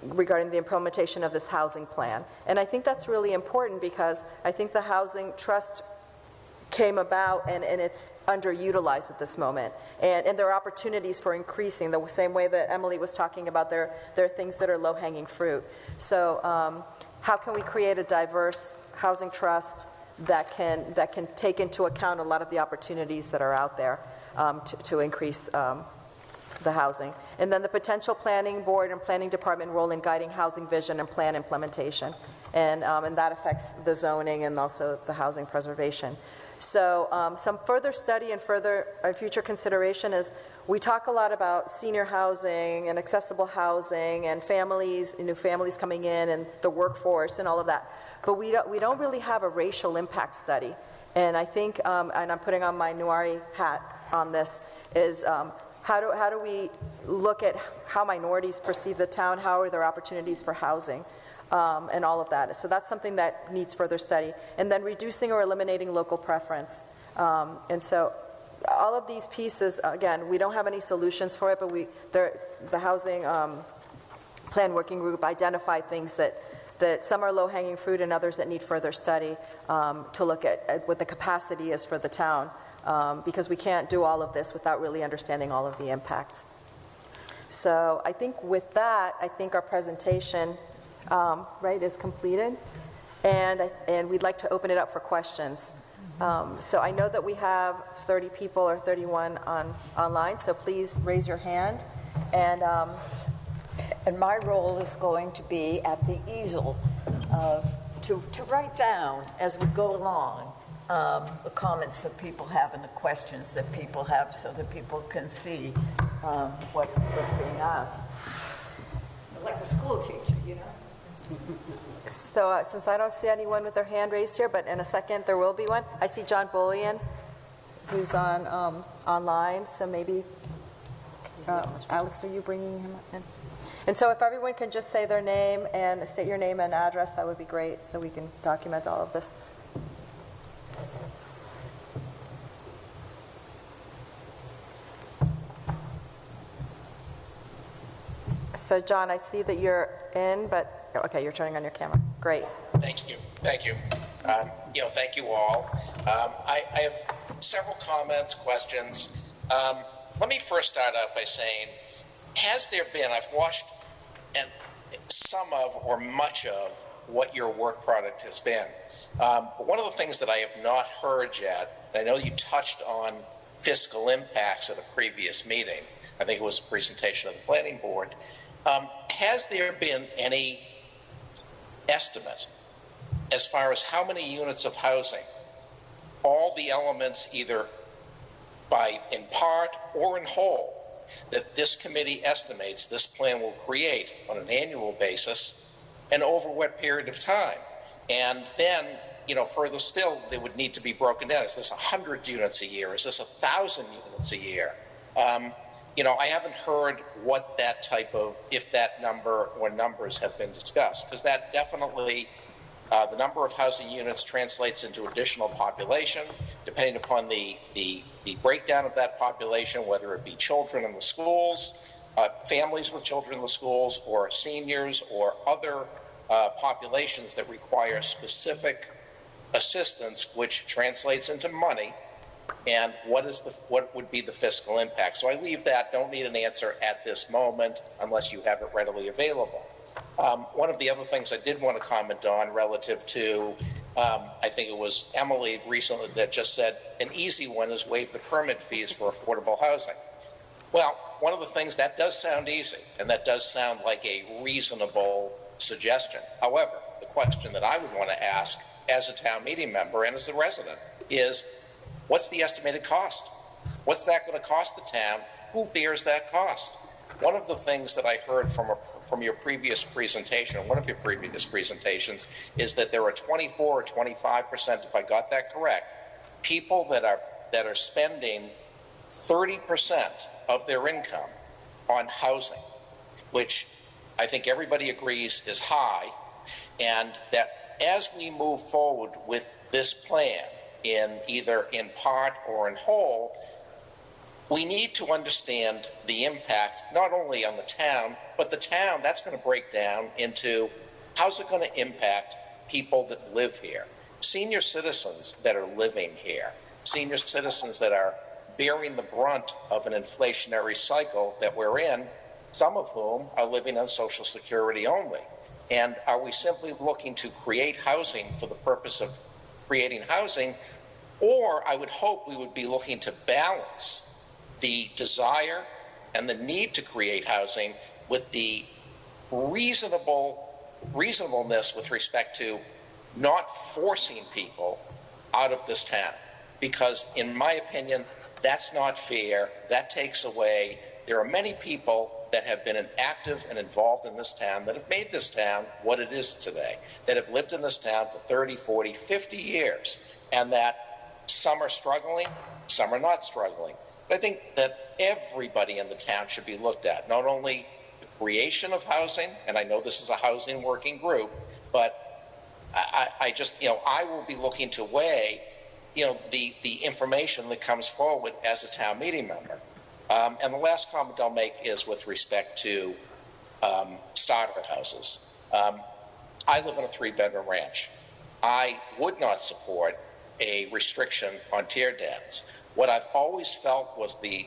regarding the implementation of this housing plan. And I think that's really important because I think the Housing Trust came about and it's underutilized at this moment. And there are opportunities for increasing, the same way that Emily was talking about, there are things that are low-hanging fruit. So how can we create a diverse housing trust that can take into account a lot of the opportunities that are out there to increase the housing? And then the potential planning board and planning department role in guiding housing vision and plan implementation. And that affects the zoning and also the housing preservation. So some further study and further future consideration is we talk a lot about senior housing and accessible housing and families, new families coming in and the workforce and all of that. But we don't really have a racial impact study. And I think, and I'm putting on my Nuari hat on this, is how do we look at how minorities perceive the town, how are there opportunities for housing? And all of that. So that's something that needs further study. And then reducing or eliminating local preference. And so all of these pieces, again, we don't have any solutions for it, but the housing plan working group identified things that some are low-hanging fruit and others that need further study to look at what the capacity is for the town because we can't do all of this without really understanding all of the impacts. So I think with that, I think our presentation, right, is completed, and we'd like to open it up for questions. So I know that we have 30 people or 31 online, so please raise your hand. And my role is going to be at the easel to write down as we go along the comments that people have and the questions that people have so that people can see what's being asked. Like a school teacher, you know? So since I don't see anyone with their hand raised here, but in a second there will be one. I see John Bullion, who's on online, so maybe, Alex, are you bringing him in? And so if everyone can just say their name and state your name and address, that would be great, so we can document all of this. So John, I see that you're in, but, okay, you're turning on your camera. Great. Thank you. Thank you. Thank you all. I have several comments, questions. Let me first start out by saying, has there been, I've watched some of or much of what your work product has been. But one of the things that I have not heard yet, and I know you touched on fiscal impacts at a previous meeting, I think it was a presentation of the planning board, has there been any estimate as far as how many units of housing, all the elements either in part or in whole, that this committee estimates this plan will create on an annual basis and over what period of time? And then, further still, they would need to be broken down. Is this 100 units a year? Is this 1,000 units a year? I haven't heard what that type of, if that number or numbers have been discussed, because that definitely, the number of housing units translates into additional population, depending upon the breakdown of that population, whether it be children in the schools, families with children in the schools, or seniors, or other populations that require specific assistance, which translates into money, and what would be the fiscal impact. So I leave that, don't need an answer at this moment unless you have it readily available. One of the other things I did want to comment on relative to, I think it was Emily recently that just said, an easy one is waive the permit fees for affordable housing. Well, one of the things that does sound easy, and that does sound like a reasonable suggestion. However, the question that I would want to ask as a town meeting member and as a resident is, what's the estimated cost? What's that going to cost the town? Who bears that cost? One of the things that I heard from your previous presentation, one of your previous presentations, is that there are 24 or 25%, if I got that correct, people that are spending 30% of their income on housing, which I think everybody agrees is high, and that as we move forward with this plan, either in part or in whole, we need to understand the impact not only on the town, but the town, that's going to break down into how's it going to impact people that live here, senior citizens that are living here, senior citizens that are bearing the brunt of an inflationary cycle that we're in, some of whom are living on Social Security only. And are we simply looking to create housing for the purpose of creating housing, or I would hope we would be looking to balance the desire and the need to create housing with the reasonableness with respect to not forcing people out of this town. Because in my opinion, that's not fair. That takes away. There are many people that have been active and involved in this town that have made this town what it is today, that have lived in this town for 30, 40, 50 years, and that some are struggling, some are not struggling. But I think that everybody in the town should be looked at, not only the creation of housing, and I know this is a housing working group, but I will be looking to weigh, the information that comes forward as a town meeting member. And the last comment I'll make is with respect to starter houses. I live in a 3-bedroom ranch. I would not support a restriction on tear downs. What I've always felt was the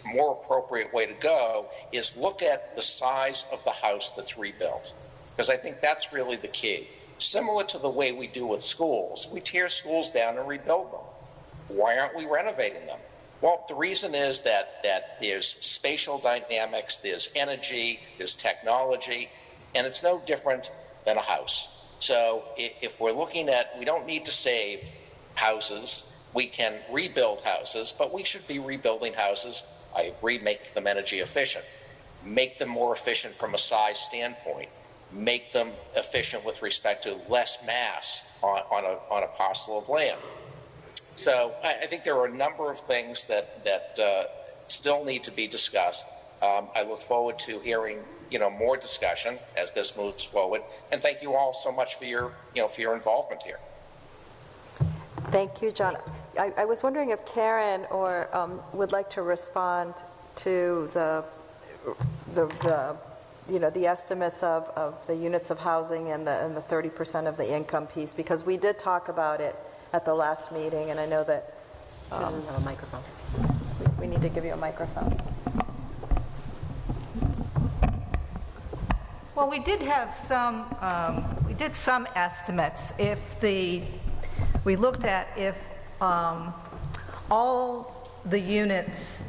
more appropriate way to go is look at the size of the house that's rebuilt, because I think that's really the key. Similar to the way we do with schools. We tear schools down and rebuild them. Why aren't we renovating them? Well, the reason is that there's spatial dynamics, there's energy, there's technology, and it's no different than a house. So if we're looking at, we don't need to save houses, we can rebuild houses, but we should be rebuilding houses, I agree, make them energy efficient, make them more efficient from a size standpoint, make them efficient with respect to less mass on a parcel of land. So I think there are a number of things that still need to be discussed. I look forward to hearing more discussion as this moves forward. And thank you all so much for your involvement here. Thank you, John. I was wondering if Karen would like to respond to the estimates of the units of housing and the 30% of the income piece, because we did talk about it at the last meeting, and I know that She doesn't have a microphone. we need to give you a microphone. Well, we did have some estimates. We looked at if all the units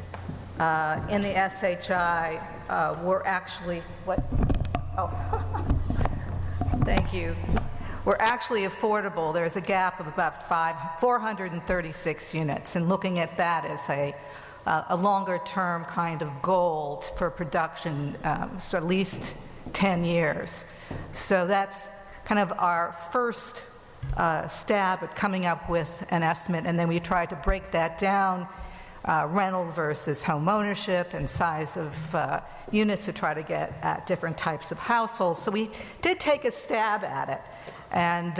in the SHI were actually, thank you, were actually affordable. There's a gap of about 436 units, and looking at that as a longer-term kind of goal for production, so at least 10 years. So that's kind of our first stab at coming up with an estimate, and then we tried to break that down, rental versus home ownership and size of units to try to get at different types of households. So we did take a stab at it, and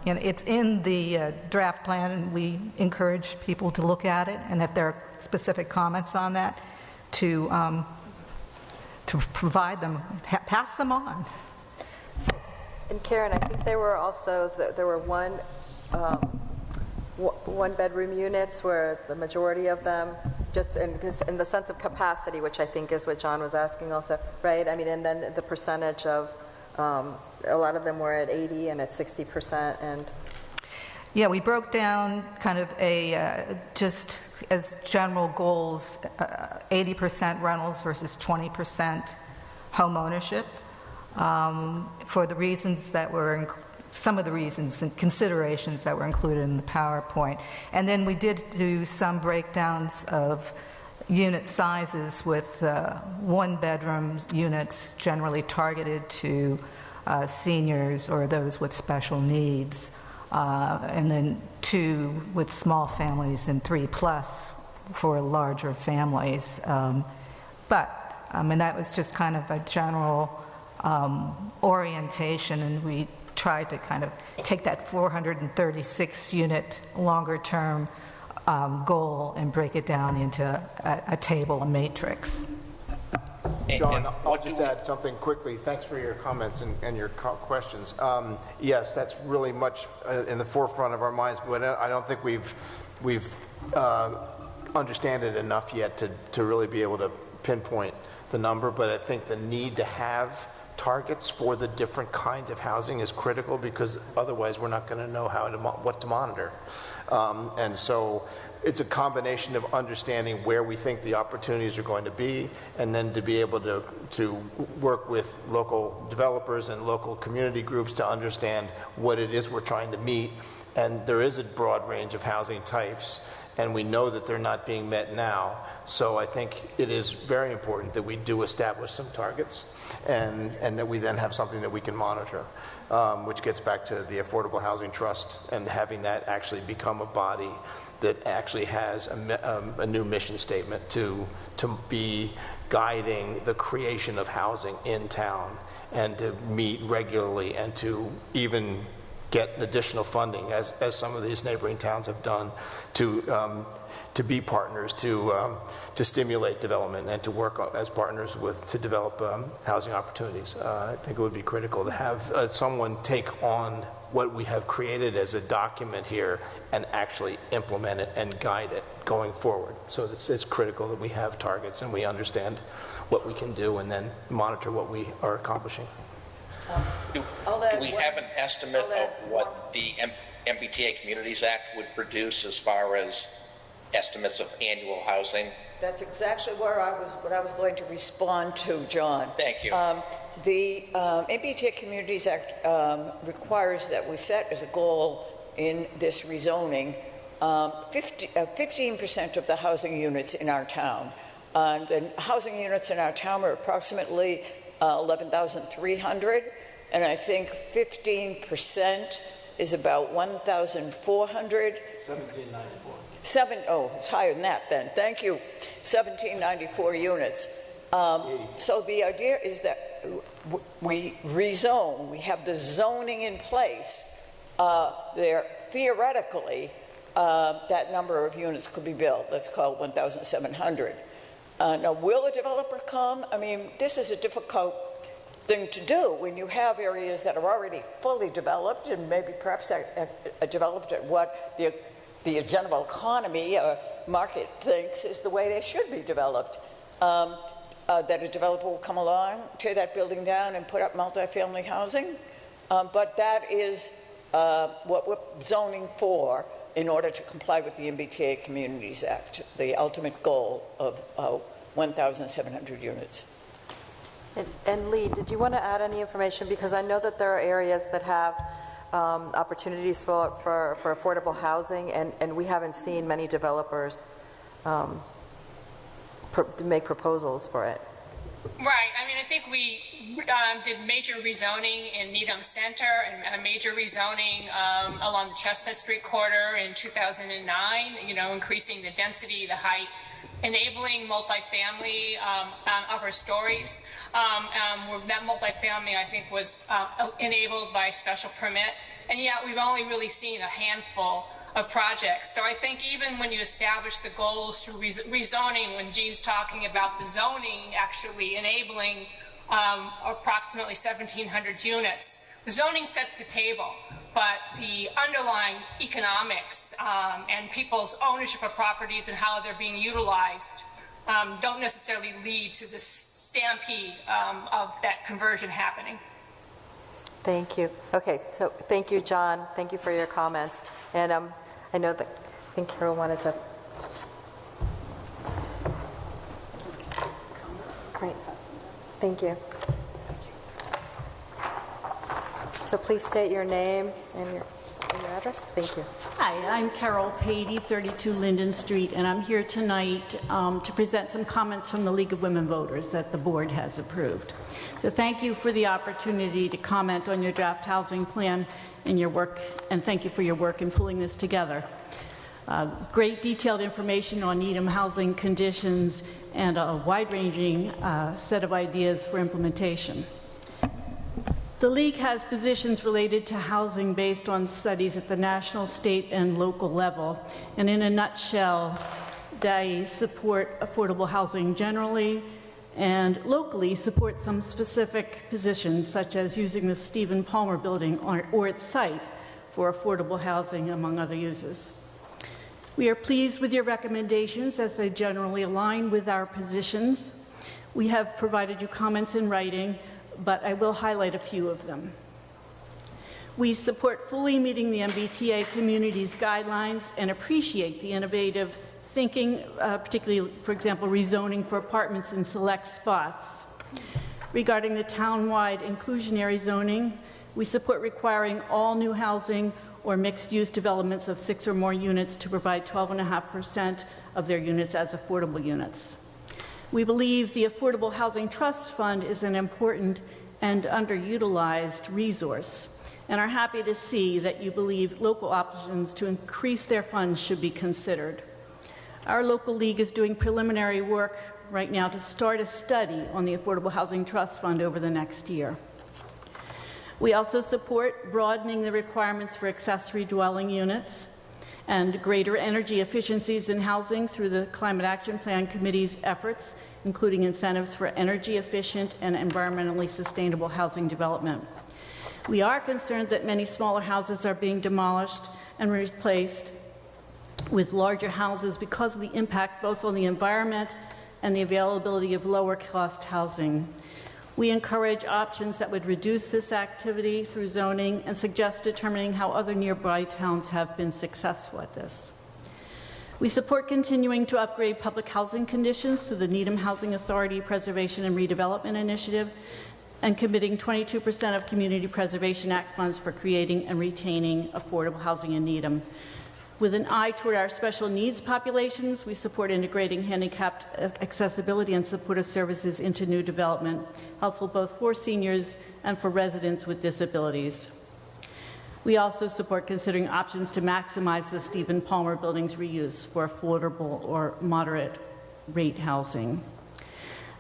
it's in the draft plan, and we encourage people to look at it, and if there are specific comments on that, to provide them, pass them on. And Karen, I think there were also one-bedroom units where the majority of them, just in the sense of capacity, which I think is what John was asking also, right? I mean, and then the percentage of, a lot of them were at 80 and at 60%, and... Yeah, we broke down kind of just as general goals, 80% rentals versus 20% home ownership, for the reasons that were, some of the reasons and considerations that were included in the PowerPoint. And then we did do some breakdowns of unit sizes with one-bedroom units generally targeted to seniors or those with special needs. And then 2 with small families and 3+ for larger families. But I mean, that was just kind of a general orientation, and we tried to kind of take that 436 unit longer term goal and break it down into a table, a matrix. John, I'll just add something quickly. Thanks for your comments and your questions. Yes, that's really much in the forefront of our minds, but I don't think we've understand it enough yet to really be able to pinpoint the number. But I think the need to have targets for the different kinds of housing is critical, because otherwise we're not going to know what to monitor. And so it's a combination of understanding where we think the opportunities are going to be, and then to be able to work with local developers and local community groups to understand what it is we're trying to meet. And there is a broad range of housing types, and we know that they're not being met now. So I think it is very important that we do establish some targets, and that we then have something that we can monitor, which gets back to the Affordable Housing Trust and having that actually become a body that actually has a new mission statement to be guiding the creation of housing in town, and to meet regularly, and to even get additional funding, as some of these neighboring towns have done, to be partners, to stimulate development, and to work as partners to develop housing opportunities. I think it would be critical to have someone take on what we have created as a document here and actually implement it and guide it going forward. So it's critical that we have targets and we understand what we can do and then monitor what we are accomplishing. Do we have an estimate of what the MBTA Communities Act would produce as far as estimates of annual housing? That's exactly what I was going to respond to, John. Thank you. The MBTA Communities Act requires that we set as a goal in this rezoning 15% of the housing units in our town. And the housing units in our town are approximately 11,300, and I think 15% is about 1,400. 1794. Oh, it's higher than that then. Thank you. 1,794 units. So the idea is that we rezone. We have the zoning in place. There theoretically, that number of units could be built. Let's call it 1,700. Now, will a developer come? I mean, this is a difficult thing to do when you have areas that are already fully developed and maybe perhaps are developed at what the general economy or market thinks is the way they should be developed. That a developer will come along, tear that building down and put up multifamily housing. But that is what we're zoning for in order to comply with the MBTA Communities Act, the ultimate goal of 1,700 units. And Lee, did you want to add any information? Because I know that there are areas that have opportunities for affordable housing, and we haven't seen many developers make proposals for it. Right. I mean, I think we did major rezoning in Needham Center and a major rezoning along the Chestnut Street corridor in 2009, increasing the density, the height, enabling multifamily on upper stories. That multifamily, I think, was enabled by special permit, and yet we've only really seen a handful of projects. So I think even when you establish the goals through rezoning, when Jean's talking about the zoning actually enabling approximately 1,700 units, the zoning sets the table, but the underlying economics and people's ownership of properties and how they're being utilized don't necessarily lead to this stampede of that conversion happening. Thank you. Okay, so thank you, John. Thank you for your comments. And I know that I think Carol wanted to. Great. Thank you. So please state your name and your address. Thank you. Hi, I'm Carol Patey, 32 Linden Street, and I'm here tonight to present some comments from the League of Women Voters that the board has approved. So thank you for the opportunity to comment on your draft housing plan and your work, and thank you for your work in pulling this together. Great detailed information on Needham housing conditions and a wide-ranging set of ideas for implementation. The League has positions related to housing based on studies at the national, state, and local level. And in a nutshell, they support affordable housing generally and locally support some specific positions, such as using the Stephen Palmer building or its site for affordable housing, among other uses. We are pleased with your recommendations as they generally align with our positions. We have provided you comments in writing, but I will highlight a few of them. We support fully meeting the MBTA community's guidelines and appreciate the innovative thinking, particularly, for example, rezoning for apartments in select spots. Regarding the town-wide inclusionary zoning, we support requiring all new housing or mixed-use developments of 6 or more units to provide 12.5% of their units as affordable units. We believe the Affordable Housing Trust Fund is an important and underutilized resource, and are happy to see that you believe local options to increase their funds should be considered. Our local league is doing preliminary work right now to start a study on the Affordable Housing Trust Fund over the next year. We also support broadening the requirements for accessory dwelling units and greater energy efficiencies in housing through the Climate Action Plan Committee's efforts, including incentives for energy efficient and environmentally sustainable housing development. We are concerned that many smaller houses are being demolished and replaced with larger houses because of the impact both on the environment and the availability of lower-cost housing. We encourage options that would reduce this activity through zoning and suggest determining how other nearby towns have been successful at this. We support continuing to upgrade public housing conditions through the Needham Housing Authority Preservation and Redevelopment Initiative and committing 22% of Community Preservation Act funds for creating and retaining affordable housing in Needham. With an eye toward our special needs populations, we support integrating handicapped accessibility and supportive services into new development, helpful both for seniors and for residents with disabilities. We also support considering options to maximize the Stephen Palmer Building's reuse for affordable or moderate rate housing.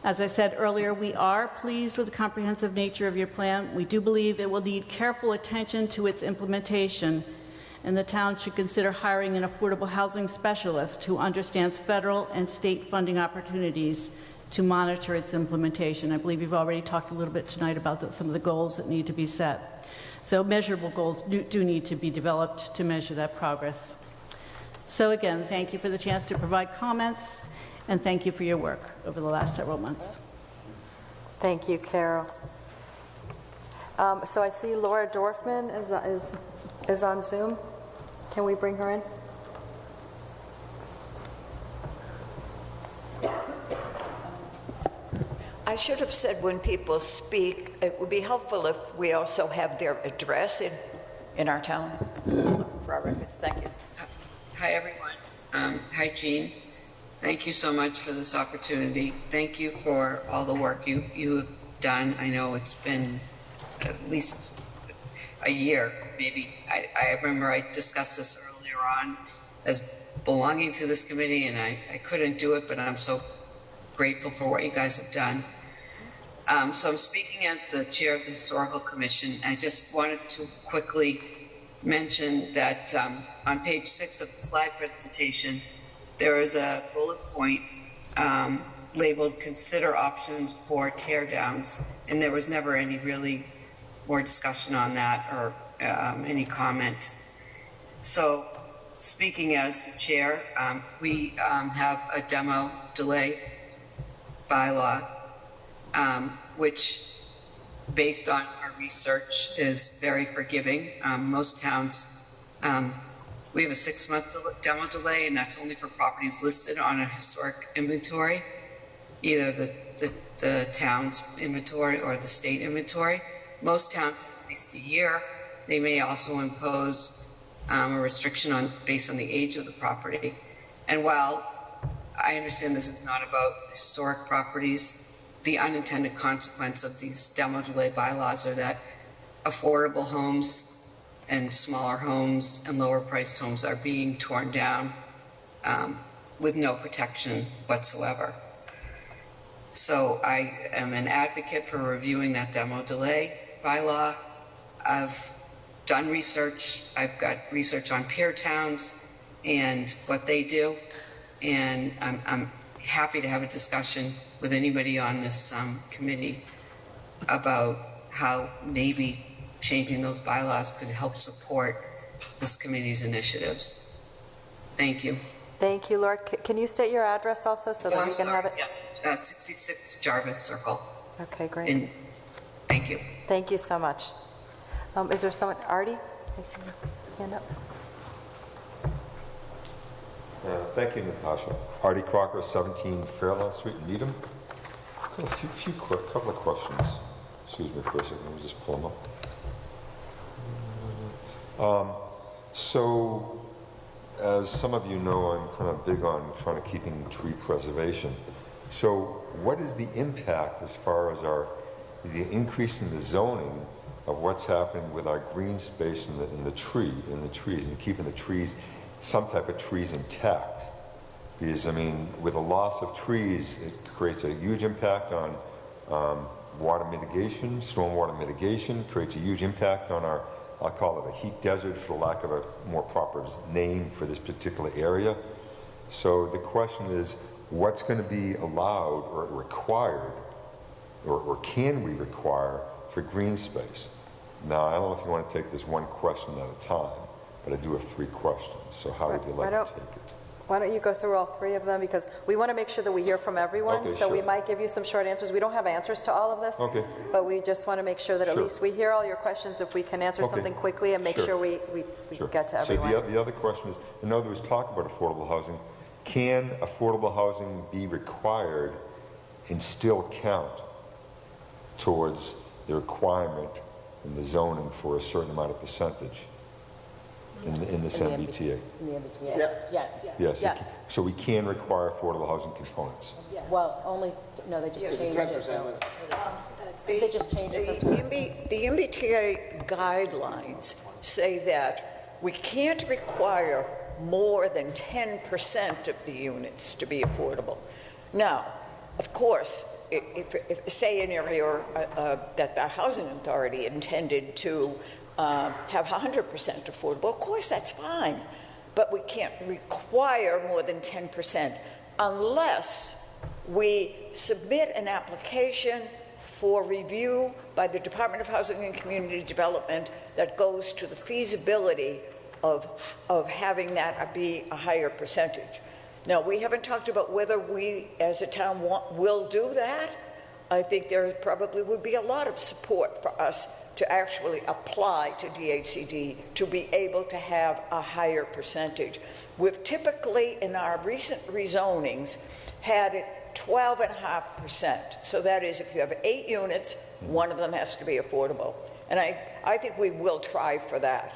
As I said earlier, we are pleased with the comprehensive nature of your plan. We do believe it will need careful attention to its implementation, and the town should consider hiring an affordable housing specialist who understands federal and state funding opportunities to monitor its implementation. I believe you've already talked a little bit tonight about some of the goals that need to be set. So measurable goals do need to be developed to measure that progress. So again, thank you for the chance to provide comments, and thank you for your work over the last several months. Thank you, Carol. So I see Laura Dorfman is on Zoom. Can we bring her in? I should have said when people speak, it would be helpful if we also have their address in our town. For our records. Thank you. Hi, everyone. Hi, Jean. Thank you so much for this opportunity. Thank you for all the work you have done. I know it's been at least a year, maybe. I remember I discussed this earlier on as belonging to this committee, and I couldn't do it, but I'm so grateful for what you guys have done. So I'm speaking as the chair of the Historical Commission. I just wanted to quickly mention that on page 6 of the slide presentation, there is a bullet point labeled "Consider options for tear downs," and there was never any really more discussion on that or any comment. So speaking as the chair, we have a demo delay bylaw, which, based on our research, is very forgiving. Most towns, we have a 6-month demo delay, and that's only for properties listed on a historic inventory, either the town's inventory or the state inventory. Most towns have at least a year. They may also impose a restriction based on the age of the property. And while I understand this is not about historic properties, the unintended consequence of these demo delay bylaws are that affordable homes and smaller homes and lower priced homes are being torn down with no protection whatsoever. So I am an advocate for reviewing that demo delay bylaw. I've done research. I've got research on peer towns and what they do, and I'm happy to have a discussion with anybody on this committee about how maybe changing those bylaws could help support this committee's initiatives. Thank you. Thank you, Laura. Can you state your address also so that we can have it? Yes, 66 Jarvis Circle. Okay, great. And thank you. Thank you so much. Is there someone, Artie? I see your hand up. Thank you, Natasha. Artie Crocker, 17 Fairlawn Street, Needham. A couple of questions. Excuse me for a second. Let me just pull them up. So, as some of you know, I'm kind of big on trying to keeping tree preservation. So, what is the impact as far as the increase in the zoning of what's happening with our green space in the trees, and keeping the trees, some type of trees intact? Because, I mean, with the loss of trees, it creates a huge impact on water mitigation, stormwater mitigation, creates a huge impact on our, I'll call it a heat desert for lack of a more proper name for this particular area. So the question is, what's going to be allowed or required, or can we require for green space? Now, I don't know if you want to take this one question at a time, but I do have 3 questions. So how would you like to take it? Why don't you go through all 3 of them, because we want to make sure that we hear from everyone. Okay, so we sure. might give you some short answers. We don't have answers to all of this. Okay. But we just want to make sure that at Sure. least we hear all your questions, if we can answer Okay. something quickly and make Sure. sure we Sure. get to everyone. So the other question is, I know there was talk about affordable housing. Can affordable housing be required and still count towards the requirement in the zoning for a certain amount of percentage in this MBTA? In the MBTA? Yes. Yes. Yes. So we can require affordable housing components. Well, only, no, they just changed it. They just changed it from The MBTA guidelines say that we can't require more than 10% of the units to be affordable. Now, of course, if say an area that the housing authority intended to have 100% affordable, of course that's fine, but we can't require more than 10% unless we submit an application for review by the Department of Housing and Community Development that goes to the feasibility of having that be a higher percentage. Now, we haven't talked about whether we as a town will do that. I think there probably would be a lot of support for us to actually apply to DHCD to be able to have a higher percentage. We've typically, in our recent rezonings, had it 12.5%. So that is, if you have 8 units, one of them has to be affordable. And I think we will try for that.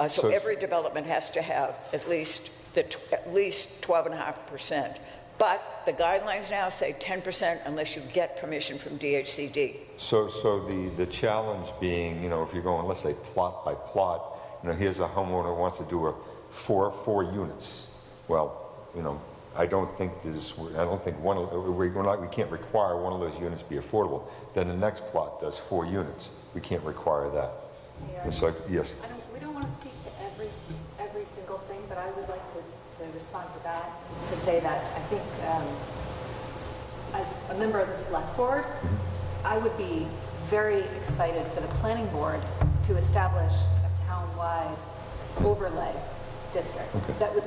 So every development has to have at least 12.5%. But the guidelines now say 10% unless you get permission from DHCD. So the challenge being, if you're going, let's say plot by plot, here's a homeowner who wants to do four units. Well, I don't think we can't require one of those units be affordable. Then the next plot does 4 units. We can't require that. It's like, yes. We don't want to speak to every single thing, but I would like to respond to that, to say that I think as a member of the select board, I would be very excited for the planning board to establish a town-wide overlay district that would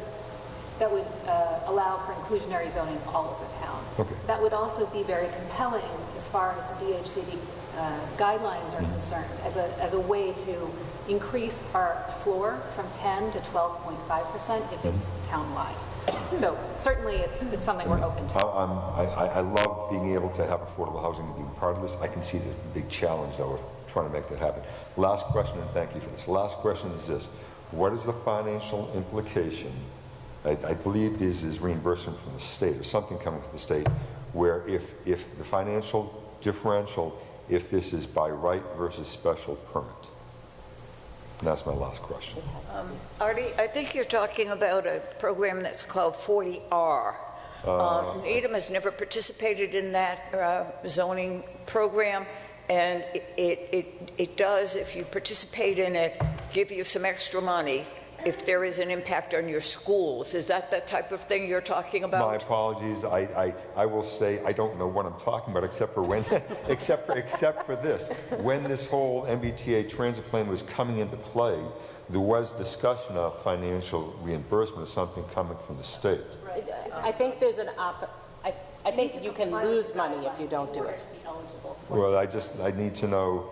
allow for inclusionary zoning all over town. That would also be very compelling as far as the DHCD guidelines are concerned, as a way to increase our floor from 10 to 12.5% if it's town-wide. So certainly it's something we're open to. I love being able to have affordable housing and being part of this. I can see the big challenge, though, of trying to make that happen. Last question, and thank you for this. Last question is this. What is the financial implication? I believe this is reimbursement from the state or something coming from the state, where if the financial differential, if this is by right versus special permit. And that's my last question. Artie, I think you're talking about a program that's called 40R. Needham has never participated in that zoning program, and it does, if you participate in it, give you some extra money if there is an impact on your schools. Is that the type of thing you're talking about? My apologies. I will say I don't know what I'm talking about except for when except for this. When this whole MBTA transit plan was coming into play, there was discussion of financial reimbursement of something coming from the state. I think there's I think you can lose money if you don't do it. Well, I need to know,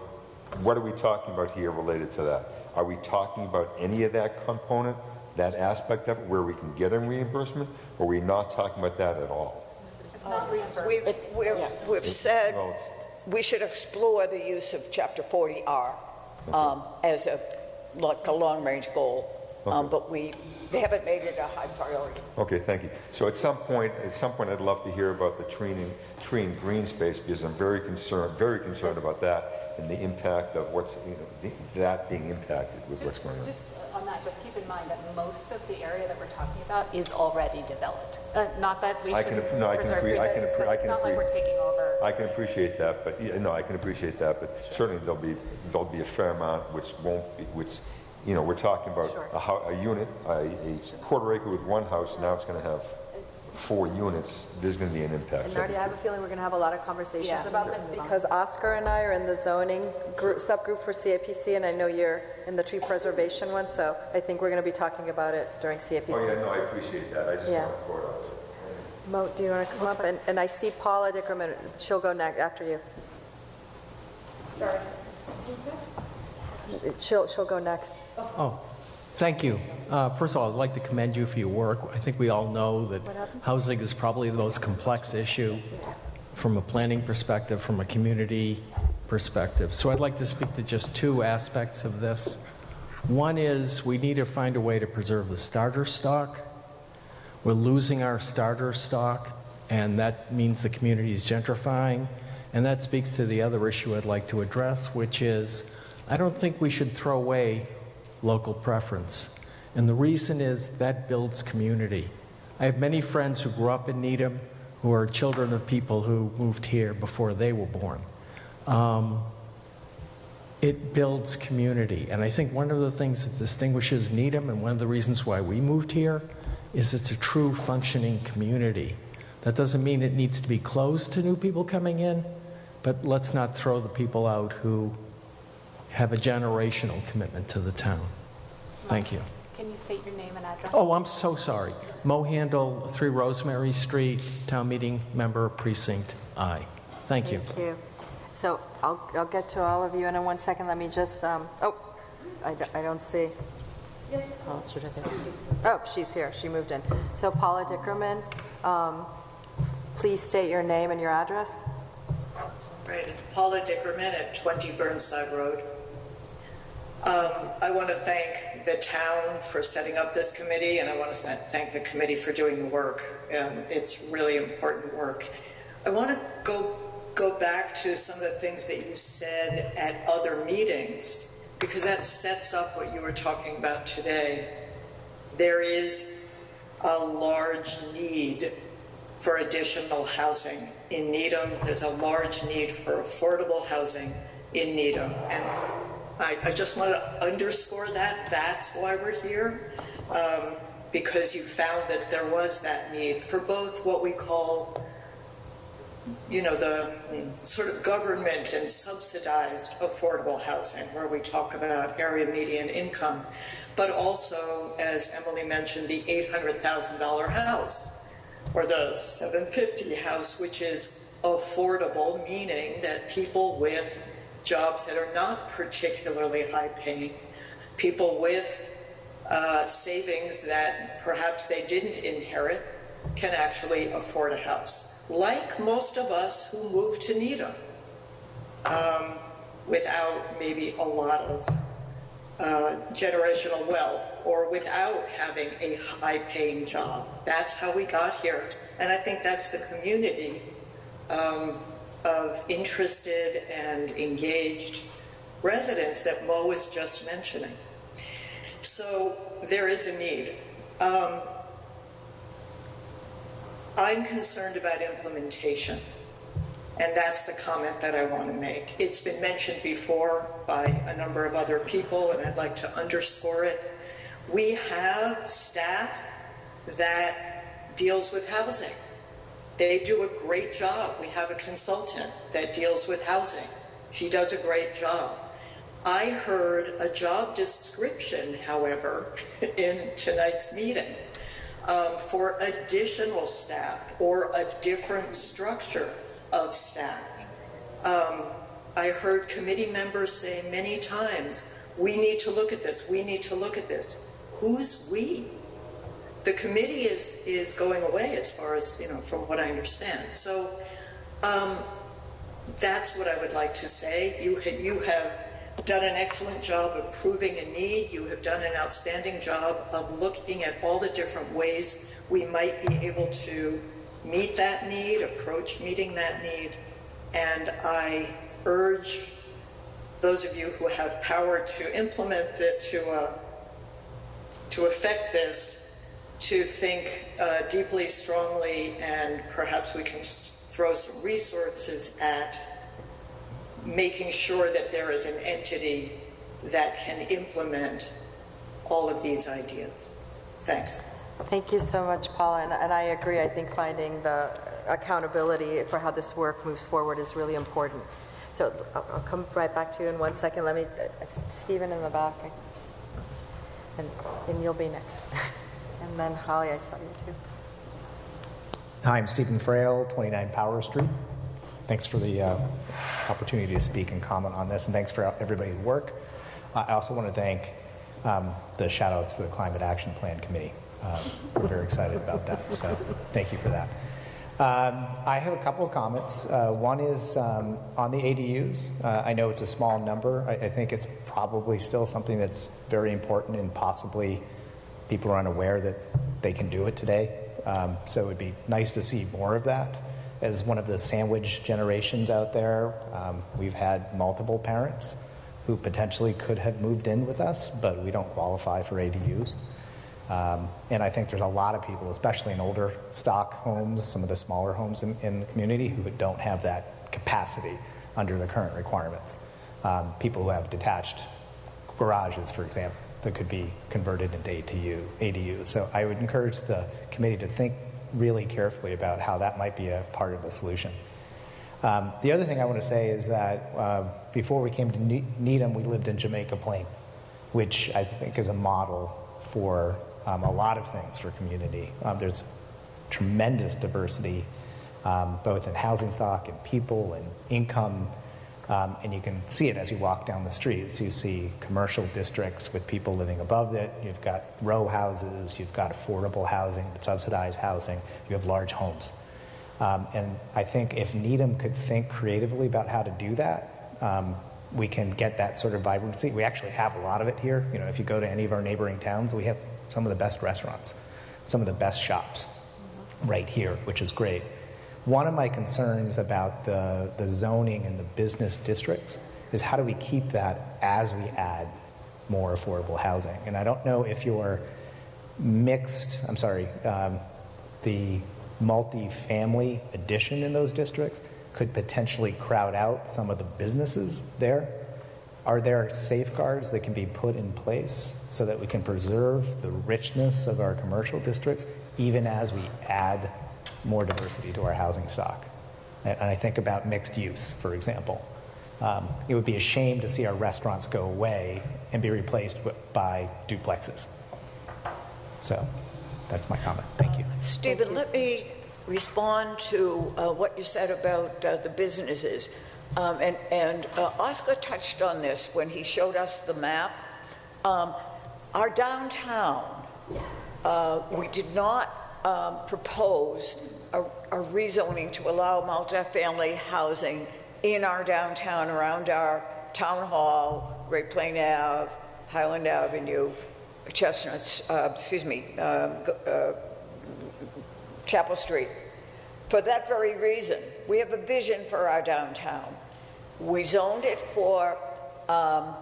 what are we talking about here related to that? Are we talking about any of that component, that aspect of it, where we can get a reimbursement, or are we not talking about that at all? It's not reimbursement. We've said we should explore the use of Chapter 40R as a long-range goal, but we haven't made it a high priority. Okay, thank you. So at some point, I'd love to hear about the tree and green space, because I'm very concerned about that and the impact of that being impacted with what's going on. Just on that, just keep in mind that most of the area that we're talking about is already developed. Not that we should preserve it, but it's not like we're taking over. I can appreciate that, but certainly there'll be a fair amount which won't be, we're talking about a unit, a quarter acre with one house. Now it's going to have 4 units, there's going to be an impact. And Nardi, I have a feeling we're going to have a lot of conversations about this because Oscar and I are in the zoning group, subgroup for CAPC, and I know you're in the tree preservation one, so I think we're going to be talking about it during CAPC. Oh, yeah, no, I appreciate that. I just want to throw it out there. Mo, do you want to come up? And I see Paula Dickerman. She'll go next after you. Sorry. She'll go next. Oh, thank you. First of all, I'd like to commend you for your work. I think we all know that housing is probably the most complex issue from a planning perspective, from a community perspective. So I'd like to speak to just 2 aspects of this. One is we need to find a way to preserve the starter stock. We're losing our starter stock, and that means the community is gentrifying. And that speaks to the other issue I'd like to address, which is I don't think we should throw away local preference. And the reason is that builds community. I have many friends who grew up in Needham who are children of people who moved here before they were born. It builds community. And I think one of the things that distinguishes Needham and one of the reasons why we moved here is it's a true functioning community. That doesn't mean it needs to be closed to new people coming in, but let's not throw the people out who have a generational commitment to the town. Thank you. Can you state your name and address? Oh, I'm so sorry. Mo Handel, 3 Rosemary Street, town meeting member, precinct I. Thank you. Thank you. So I'll get to all of you, and in 1 second, let me just, I don't see. Oh, she's right there. Oh, she's here. She moved in. So Paula Dickerman, please state your name and your address. Right, it's Paula Dickerman at 20 Burnside Road. I want to thank the town for setting up this committee, and I want to thank the committee for doing the work. It's really important work. I want to go back to some of the things that you said at other meetings, because that sets up what you were talking about today. There is a large need for additional housing in Needham. There's a large need for affordable housing in Needham. And I just want to underscore that. That's why we're here, because you found that there was that need for both what we call, the sort of government and subsidized affordable housing, where we talk about area median income, but also, as Emily mentioned, the $800,000 house or the $750,000 house, which is affordable, meaning that people with jobs that are not particularly high paying, people with savings that perhaps they didn't inherit, can actually afford a house. Like most of us who moved to Needham without maybe a lot of generational wealth or without having a high-paying job. That's how we got here. And I think that's the community of interested and engaged residents that Mo was just mentioning. So there is a need. I'm concerned about implementation, and that's the comment that I want to make. It's been mentioned before by a number of other people, and I'd like to underscore it. We have staff that deals with housing. They do a great job. We have a consultant that deals with housing. She does a great job. I heard a job description, however, in tonight's meeting for additional staff or a different structure of staff. I heard committee members say many times, we need to look at this, we need to look at this. Who's we? The committee is going away as far as, from what I understand. So that's what I would like to say. You have done an excellent job of proving a need. You have done an outstanding job of looking at all the different ways we might be able to meet that need, approach meeting that need. And I urge those of you who have power to implement it, to affect this, to think deeply, strongly, and perhaps we can just throw some resources at making sure that there is an entity that can implement all of these ideas. Thanks. Thank you so much, Paula, and I agree. I think finding the accountability for how this work moves forward is really important. So I'll come right back to you in 1 second. Let me, Stephen in the back, and you'll be next. And then Holly, I saw you too. Hi, I'm Stephen Frail, 29 Power Street. Thanks for the opportunity to speak and comment on this, and thanks for everybody's work. I also want to thank the shout-outs to the Climate Action Plan Committee. We're very excited about that, so thank you for that. I have a couple of comments. One is on the ADUs. I know it's a small number. I think it's probably still something that's very important, and possibly people are unaware that they can do it today. So it would be nice to see more of that. As one of the sandwich generations out there, we've had multiple parents who potentially could have moved in with us, but we don't qualify for ADUs. And I think there's a lot of people, especially in older stock homes, some of the smaller homes in the community, who don't have that capacity under the current requirements. People who have detached garages, for example, that could be converted into ADUs. So I would encourage the committee to think really carefully about how that might be a part of the solution. The other thing I want to say is that before we came to Needham, we lived in Jamaica Plain, which I think is a model for a lot of things for community. There's tremendous diversity, both in housing stock and people and income, and you can see it as you walk down the streets. You see commercial districts with people living above it. You've got row houses. You've got affordable housing, subsidized housing. You have large homes. And I think if Needham could think creatively about how to do that, we can get that sort of vibrancy. We actually have a lot of it here. You know, if you go to any of our neighboring towns, we have some of the best restaurants, some of the best shops right here, which is great. One of my concerns about the zoning and the business districts is how do we keep that as we add more affordable housing? And I don't know if your the multi-family addition in those districts could potentially crowd out some of the businesses there. Are there safeguards that can be put in place so that we can preserve the richness of our commercial districts even as we add more diversity to our housing stock? And I think about mixed use, for example. It would be a shame to see our restaurants go away and be replaced by duplexes. So that's my comment. Thank you. Stephen, let me respond to what you said about the businesses. And Oscar touched on this when he showed us the map. Our downtown, we did not propose a rezoning to allow multifamily housing in our downtown around our town hall, Great Plain Ave, Highland Avenue, Chapel Street. For that very reason, we have a vision for our downtown. We zoned it for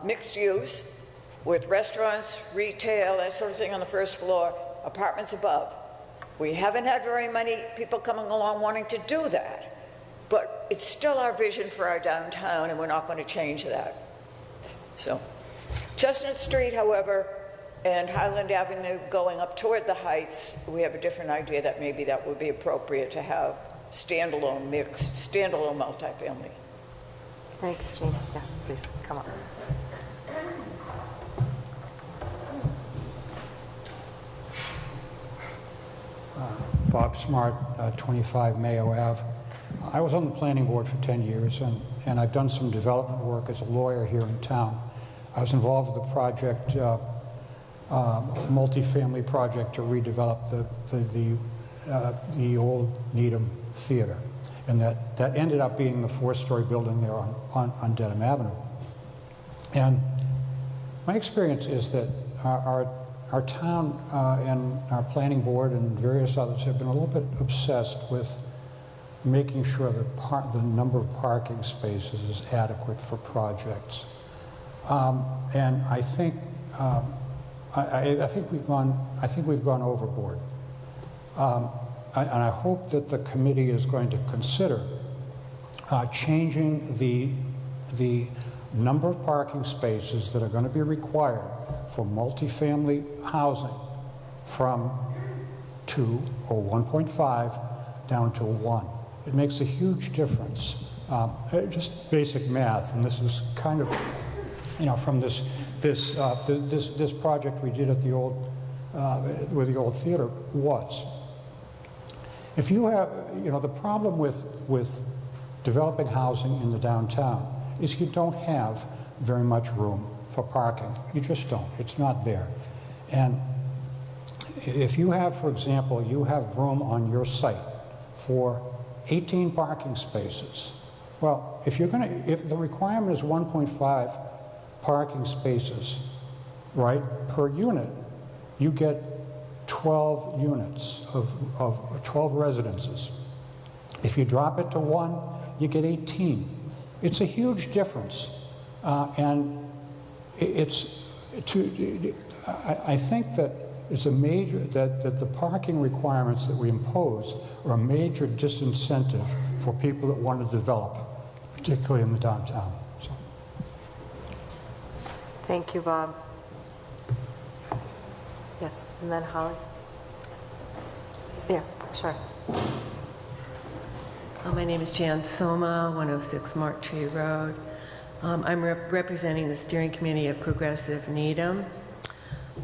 mixed use with restaurants, retail, that sort of thing on the first floor, apartments above. We haven't had very many people coming along wanting to do that, but it's still our vision for our downtown, and we're not going to change that. So, Chestnut Street, however, and Highland Avenue going up toward the Heights, we have a different idea that maybe that would be appropriate to have standalone mixed, standalone multifamily. Thanks, Jean. Yes, please, come on. Bob Smart, 25 Mayo Ave. I was on the planning board for 10 years, and I've done some development work as a lawyer here in town. I was involved with the project, multifamily project to redevelop the old Needham Theater, and that ended up being the 4-story building there on Dedham Avenue. And my experience is that our town and our planning board and various others have been a little bit obsessed with making sure that the number of parking spaces is adequate for projects. And I think we've gone overboard. And I hope that the committee is going to consider changing the number of parking spaces that are going to be required for multifamily housing from 2 or 1.5 down to 1. It makes a huge difference. Just basic math, and this is kind of, from this project we did at the old, where the old theater was. If you have, the problem with developing housing in the downtown is you don't have very much room for parking. You just don't. It's not there. And if you have, for example, you have room on your site for 18 parking spaces. Well, if the requirement is 1.5 parking spaces, right, per unit, you get 12 units of 12 residences. If you drop it to 1, you get 18. It's a huge difference. And I think that it's a major, that the parking requirements that we impose are a major disincentive for people that want to develop, particularly in the downtown. So. Thank you, Bob. Yes, and then Holly. Yeah, sure. My name is Jan Soma, 106 Mark Tree Road. I'm representing the steering committee of Progressive Needham,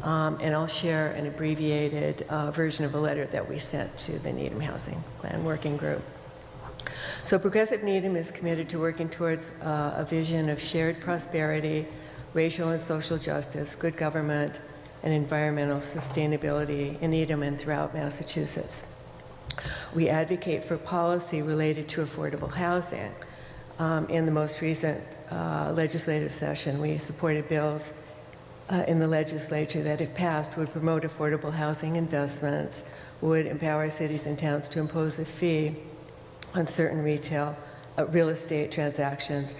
and I'll share an abbreviated version of a letter that we sent to the Needham Housing Plan Working Group. So Progressive Needham is committed to working towards a vision of shared prosperity, racial and social justice, good government, and environmental sustainability in Needham and throughout Massachusetts. We advocate for policy related to affordable housing. In the most recent legislative session, we supported bills in the legislature that, if passed, would promote affordable housing investments, would empower cities and towns to impose a fee on certain real estate transactions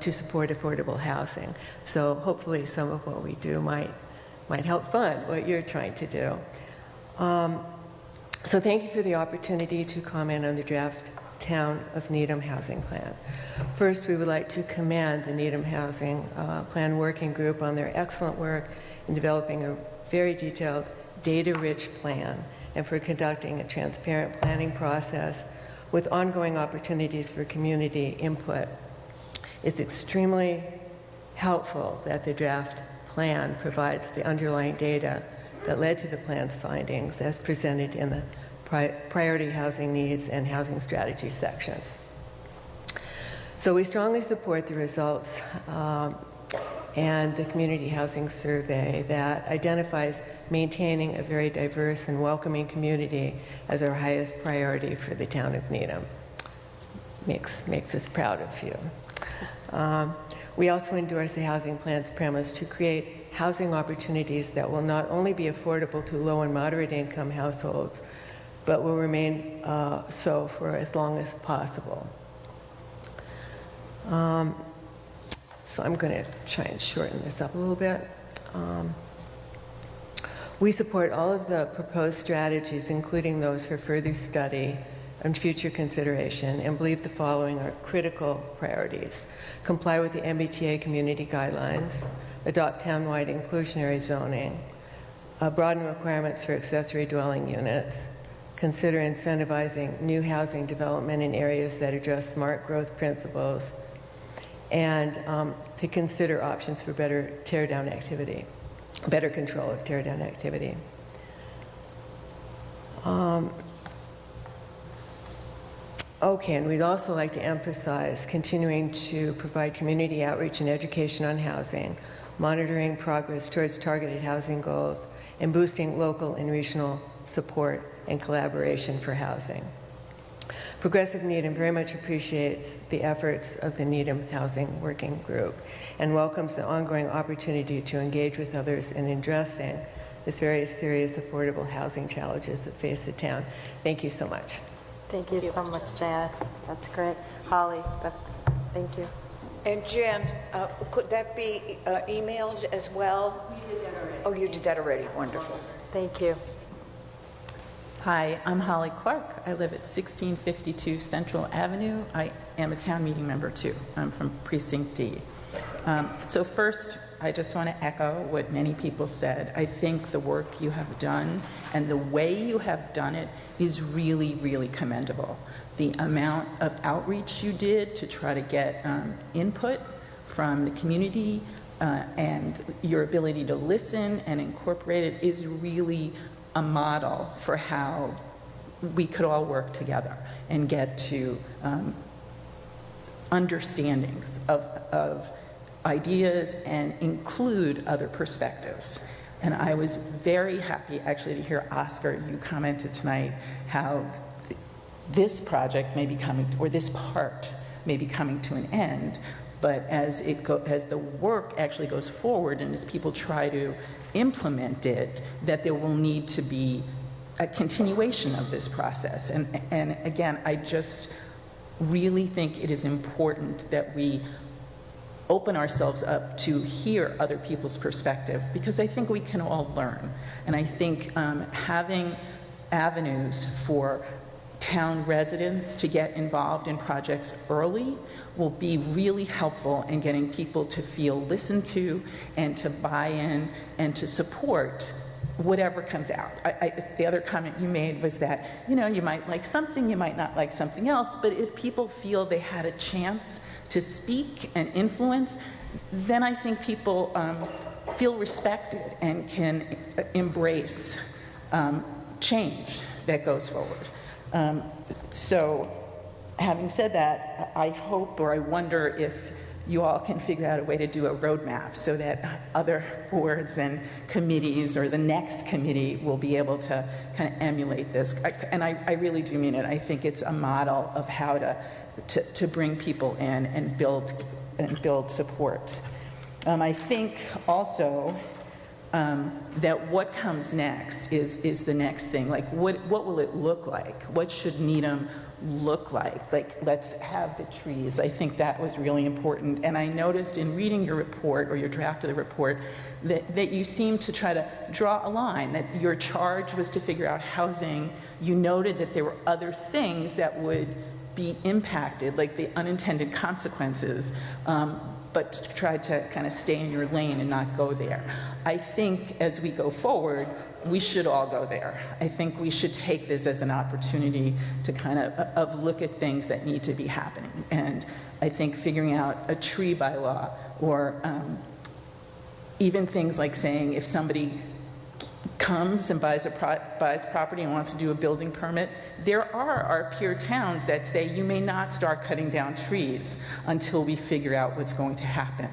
to support affordable housing. So hopefully some of what we do might help fund what you're trying to do. So thank you for the opportunity to comment on the draft Town of Needham Housing Plan. First, we would like to commend the Needham Housing Plan Working Group on their excellent work in developing a very detailed, data-rich plan and for conducting a transparent planning process with ongoing opportunities for community input. It's extremely helpful that the draft plan provides the underlying data that led to the plan's findings as presented in the priority housing needs and housing strategy sections. So we strongly support the results and the community housing survey that identifies maintaining a very diverse and welcoming community as our highest priority for the town of Needham. Makes us proud of you. We also endorse the housing plan's premise to create housing opportunities that will not only be affordable to low and moderate income households, but will remain so for as long as possible. So I'm going to try and shorten this up a little bit. We support all of the proposed strategies, including those for further study and future consideration, and believe the following are critical priorities: comply with the MBTA community guidelines, adopt townwide inclusionary zoning, broaden requirements for accessory dwelling units, consider incentivizing new housing development in areas that address smart growth principles, and to consider options for better teardown activity, better control of teardown activity. Okay, and we'd also like to emphasize continuing to provide community outreach and education on housing, monitoring progress towards targeted housing goals, and boosting local and regional support and collaboration for housing. Progressive Needham very much appreciates the efforts of the Needham Housing Working Group and welcomes the ongoing opportunity to engage with others in addressing this very serious affordable housing challenges that face the town. Thank you so much. Thank you so much, Jan. That's great. Holly, thank you. And Jan, could that be emailed as well? We did that already. Oh, you did that already. Wonderful. Thank you. Hi, I'm Holly Clark. I live at 1652 Central Avenue. I am a town meeting member too. I'm from Precinct D. So first, I just want to echo what many people said. I think the work you have done and the way you have done it is really, really commendable. The amount of outreach you did to try to get input from the community and your ability to listen and incorporate it is really a model for how we could all work together and get to understandings of ideas and include other perspectives. And I was very happy actually to hear, Oscar, you commented tonight how this project may be coming, or this part may be coming to an end, but as the work actually goes forward and as people try to implement it, that there will need to be a continuation of this process. And again, I just really think it is important that we open ourselves up to hear other people's perspective, because I think we can all learn. And I think having avenues for town residents to get involved in projects early will be really helpful in getting people to feel listened to and to buy in and to support whatever comes out. The other comment you made was that, you know, you might like something, you might not like something else, but if people feel they had a chance to speak and influence, then I think people feel respected and can embrace change that goes forward. So having said that, I hope, or I wonder if you all can figure out a way to do a roadmap so that other boards and committees or the next committee will be able to kind of emulate this. And I really do mean it. I think it's a model of how to bring people in and build support. I think also that what comes next is the next thing. Like, what will it look like? What should Needham look like? Like, let's have the trees. I think that was really important. And I noticed in reading your report, or your draft of the report, that you seemed to try to draw a line, that your charge was to figure out housing. You noted that there were other things that would be impacted, like the unintended consequences, but try to kind of stay in your lane and not go there. I think as we go forward, we should all go there. I think we should take this as an opportunity to kind of look at things that need to be happening. And I think figuring out a tree bylaw, or even things like saying if somebody comes and buys property and wants to do a building permit, there are our peer towns that say you may not start cutting down trees until we figure out what's going to happen.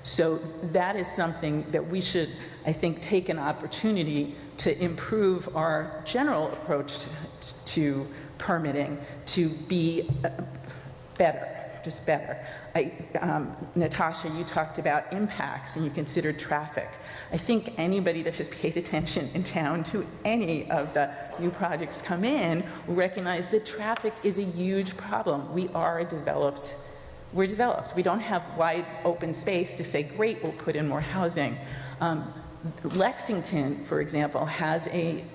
So that is something that we should, I think, take an opportunity to improve our general approach to permitting to be better, just better. Natasha, you talked about impacts and you considered traffic. I think anybody that has paid attention in town to any of the new projects come in will recognize that traffic is a huge problem. We're developed. We don't have wide open space to say, great, we'll put in more housing. Lexington, for example, has a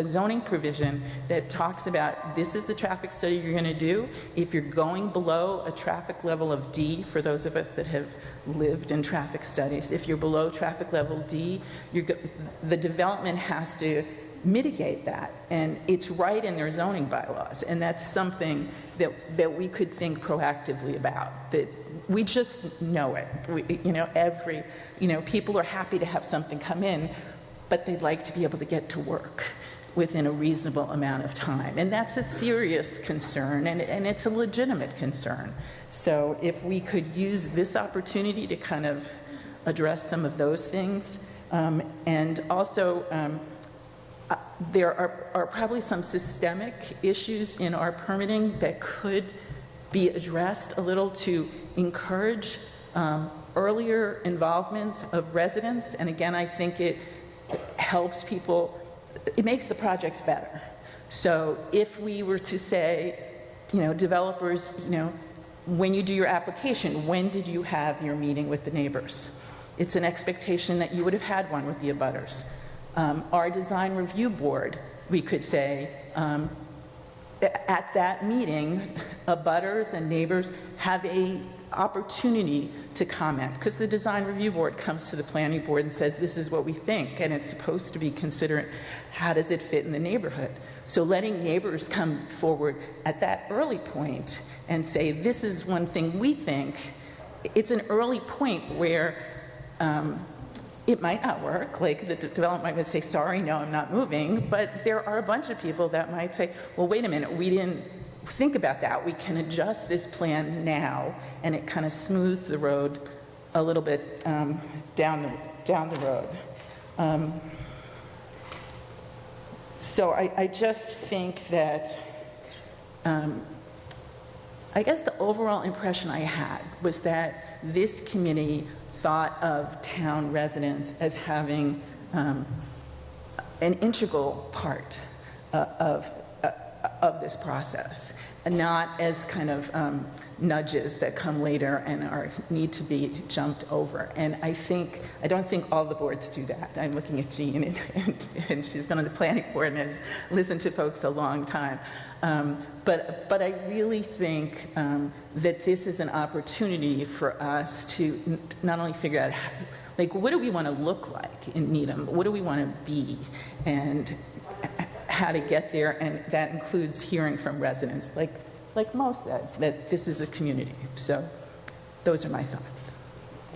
zoning provision that talks about this is the traffic study you're going to do. If you're going below a traffic level of D, for those of us that have lived in traffic studies, if you're below traffic level D, the development has to mitigate that. And it's right in their zoning bylaws. And that's something that we could think proactively about, that we just know it. People are happy to have something come in, but they'd like to be able to get to work within a reasonable amount of time. And that's a serious concern, and it's a legitimate concern. So if we could use this opportunity to kind of address some of those things, and also there are probably some systemic issues in our permitting that could be addressed a little to encourage earlier involvement of residents. And again, I think it helps people, it makes the projects better. So if we were to say, developers, when you do your application, when did you have your meeting with the neighbors? It's an expectation that you would have had one with the abutters. Our design review board, we could say, at that meeting, abutters and neighbors have a opportunity to comment, because the design review board comes to the planning board and says, this is what we think, and it's supposed to be considered, how does it fit in the neighborhood? So letting neighbors come forward at that early point and say, this is one thing we think, it's an early point where it might not work. Like the development might say, sorry, no, I'm not moving. But there are a bunch of people that might say, well, wait a minute, we didn't think about that. We can adjust this plan now, and it kind of smooths the road a little bit down the road. So I just think that, I guess the overall impression I had was that this committee thought of town residents as having an integral part of this process, and not as kind of nudges that come later and need to be jumped over. And I don't think all the boards do that. I'm looking at Jean, and she's been on the planning board and has listened to folks a long time. But I really think that this is an opportunity for us to not only figure out, like, what do we want to look like in Needham? What do we want to be? And how to get there, and that includes hearing from residents, like Mo said, that this is a community. So those are my thoughts.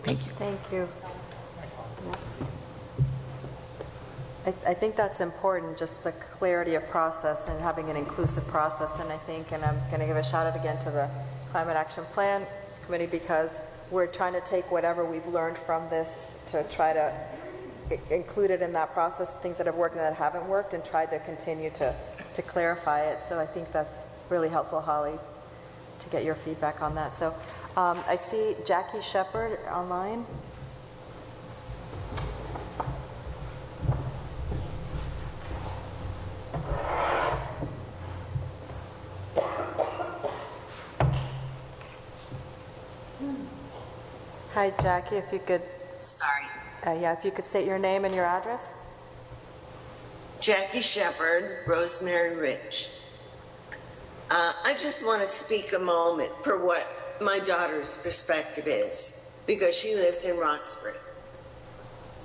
Thank you. Thank you. I think that's important, just the clarity of process and having an inclusive process. And I think, and I'm going to give a shout out again to the Climate Action Plan Committee, because we're trying to take whatever we've learned from this to try to include it in that process, things that have worked and that haven't worked, and try to continue to clarify it. So I think that's really helpful, Holly, to get your feedback on that. So I see Jackie Shepard online. Hi, Jackie, if you could... Sorry. If you could state your name and your address. Jackie Shepard, Rosemary Ridge. I just want to speak a moment for what my daughter's perspective is, because she lives in Roxbury.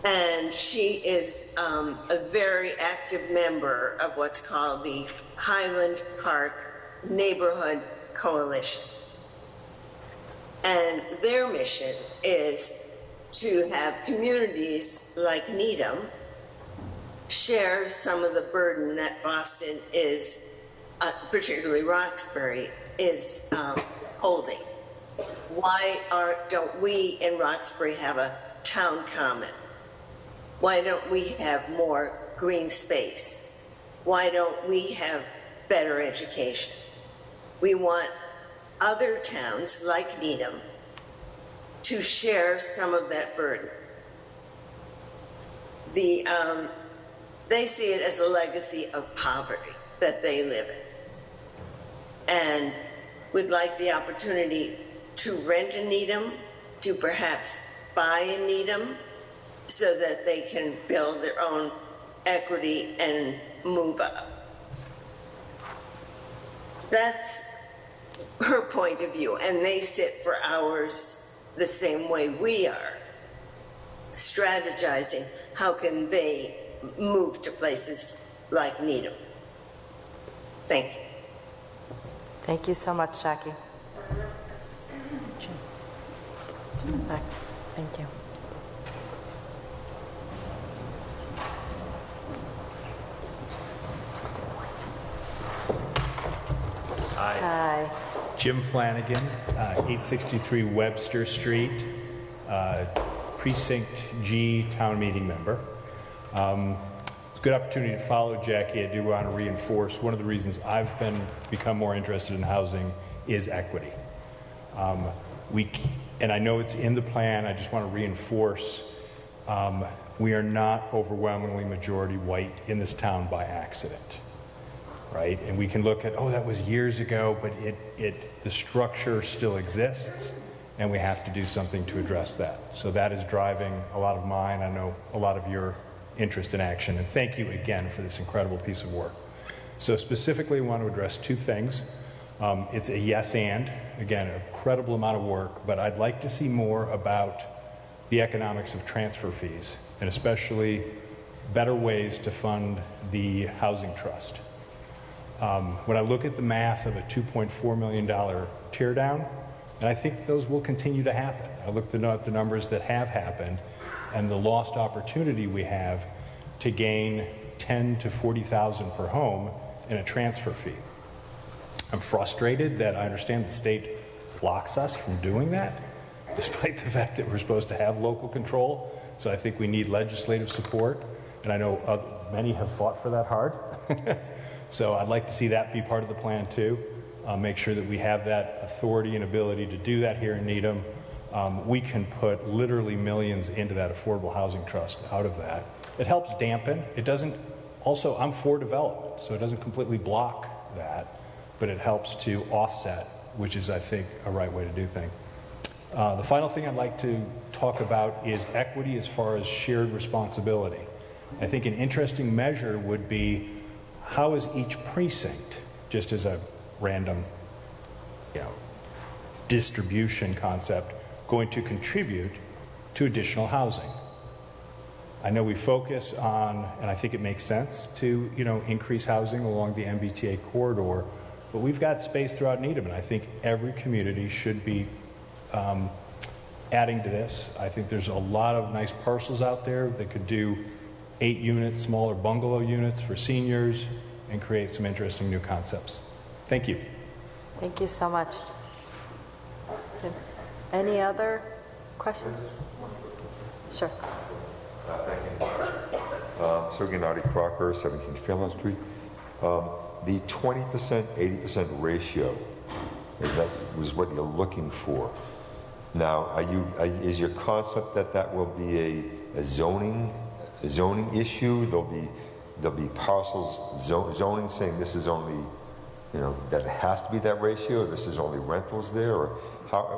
And she is a very active member of what's called the Highland Park Neighborhood Coalition. And their mission is to have communities like Needham share some of the burden that Boston is, particularly Roxbury, is holding. Why don't we in Roxbury have a town common? Why don't we have more green space? Why don't we have better education? We want other towns like Needham to share some of that burden. They see it as a legacy of poverty that they live in, and would like the opportunity to rent in Needham, to perhaps buy in Needham, so that they can build their own equity and move up. That's her point of view, and they sit for hours the same way we are, strategizing how can they move to places like Needham. Thank you. Thank you so much, Jackie. Thank you. Hi. Jim Flanagan, 863 Webster Street, Precinct G Town Meeting member. It's a good opportunity to follow Jackie. I do want to reinforce one of the reasons I've become more interested in housing is equity. And I know it's in the plan, I just want to reinforce we are not overwhelmingly majority white in this town by accident. Right? And we can look at, oh, that was years ago, but the structure still exists, and we have to do something to address that. So that is driving a lot of mine, I know a lot of your interest in action, and thank you again for this incredible piece of work. So specifically, I want to address two things. It's a yes and, again, an incredible amount of work, but I'd like to see more about the economics of transfer fees, and especially better ways to fund the housing trust. When I look at the math of a $2.4 million tear down, and I think those will continue to happen. I looked at the numbers that have happened and the lost opportunity we have to gain $10,000 to $40,000 per home in a transfer fee. I'm frustrated that I understand the state blocks us from doing that, despite the fact that we're supposed to have local control. So I think we need legislative support, and I know many have fought for that hard. So I'd like to see that be part of the plan too. Make sure that we have that authority and ability to do that here in Needham. We can put literally millions into that affordable housing trust out of that. It helps dampen. It doesn't, also I'm for development, so it doesn't completely block that, but it helps to offset, which is, I think, a right way to do things. The final thing I'd like to talk about is equity as far as shared responsibility. I think an interesting measure would be, how is each precinct, just as a random distribution concept, going to contribute to additional housing? I know we focus on, and I think it makes sense to increase housing along the MBTA corridor, but we've got space throughout Needham, and I think every community should be adding to this. I think there's a lot of nice parcels out there that could do 8 units, smaller bungalow units for seniors, and create some interesting new concepts. Thank you. Thank you so much. Jim, any other questions? Sure. Thank you. Sergey Nardi Crocker, 17 Fairlawn Street. The 20%, 80% ratio, that was what you're looking for. Now, is your concept that will be a zoning issue? There'll be parcels zoning saying this is only, that it has to be that ratio, or this is only rentals there, or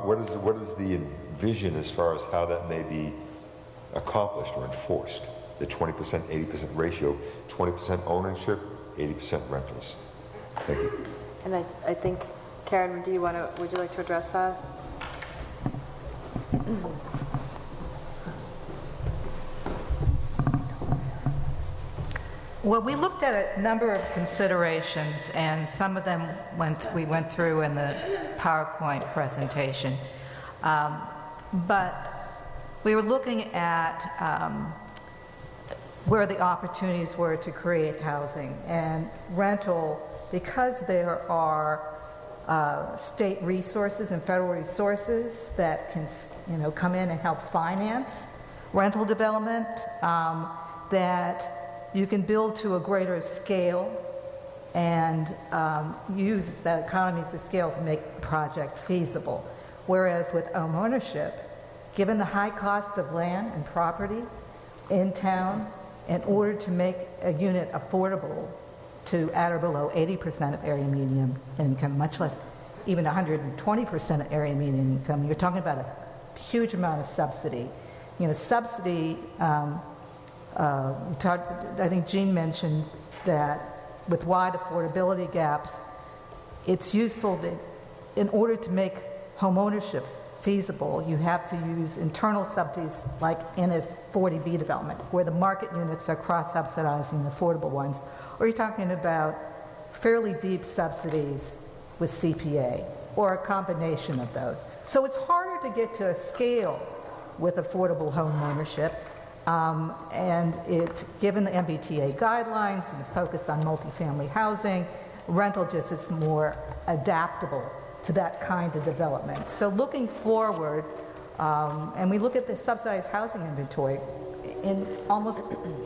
what is the vision as far as how that may be accomplished or enforced? The 20%, 80% ratio, 20% ownership, 80% rentals. Thank you. And I think, Karen, would you like to address that? Well, we looked at a number of considerations, and some of them we went through in the PowerPoint presentation. But we were looking at where the opportunities were to create housing. And rental, because there are state resources and federal resources that can come in and help finance rental development, that you can build to a greater scale and use the economies of scale to make the project feasible. Whereas with home ownership, given the high cost of land and property in town, in order to make a unit affordable to at or below 80% of area median income, much less even 120% of area median income, you're talking about a huge amount of subsidy. Subsidy, I think Jean mentioned that with wide affordability gaps, it's useful that in order to make home ownership feasible, you have to use internal subsidies like in a 40B development, where the market units are cross-subsidizing the affordable ones, or you're talking about fairly deep subsidies with CPA, or a combination of those. So it's harder to get to a scale with affordable home ownership, and given the MBTA guidelines and the focus on multifamily housing, rental just is more adaptable to that kind of development. So looking forward, and we look at the subsidized housing inventory, in almost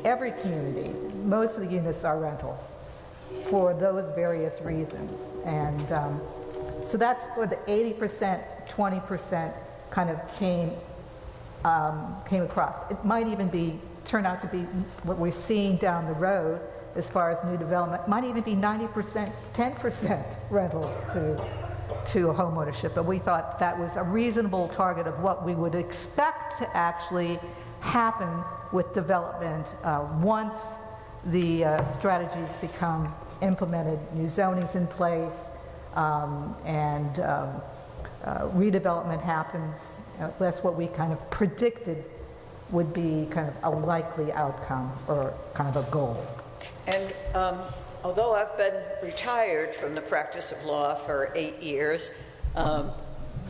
every community, most of the units are rentals for those various reasons. And so that's where the 80%, 20% kind of came across. It might even turn out to be what we're seeing down the road as far as new development, might even be 90%, 10% rental to home ownership, but we thought that was a reasonable target of what we would expect to actually happen with development once the strategies become implemented new zonings in place, and redevelopment happens. That's what we kind of predicted would be kind of a likely outcome or kind of a goal. And although I've been retired from the practice of law for 8 years,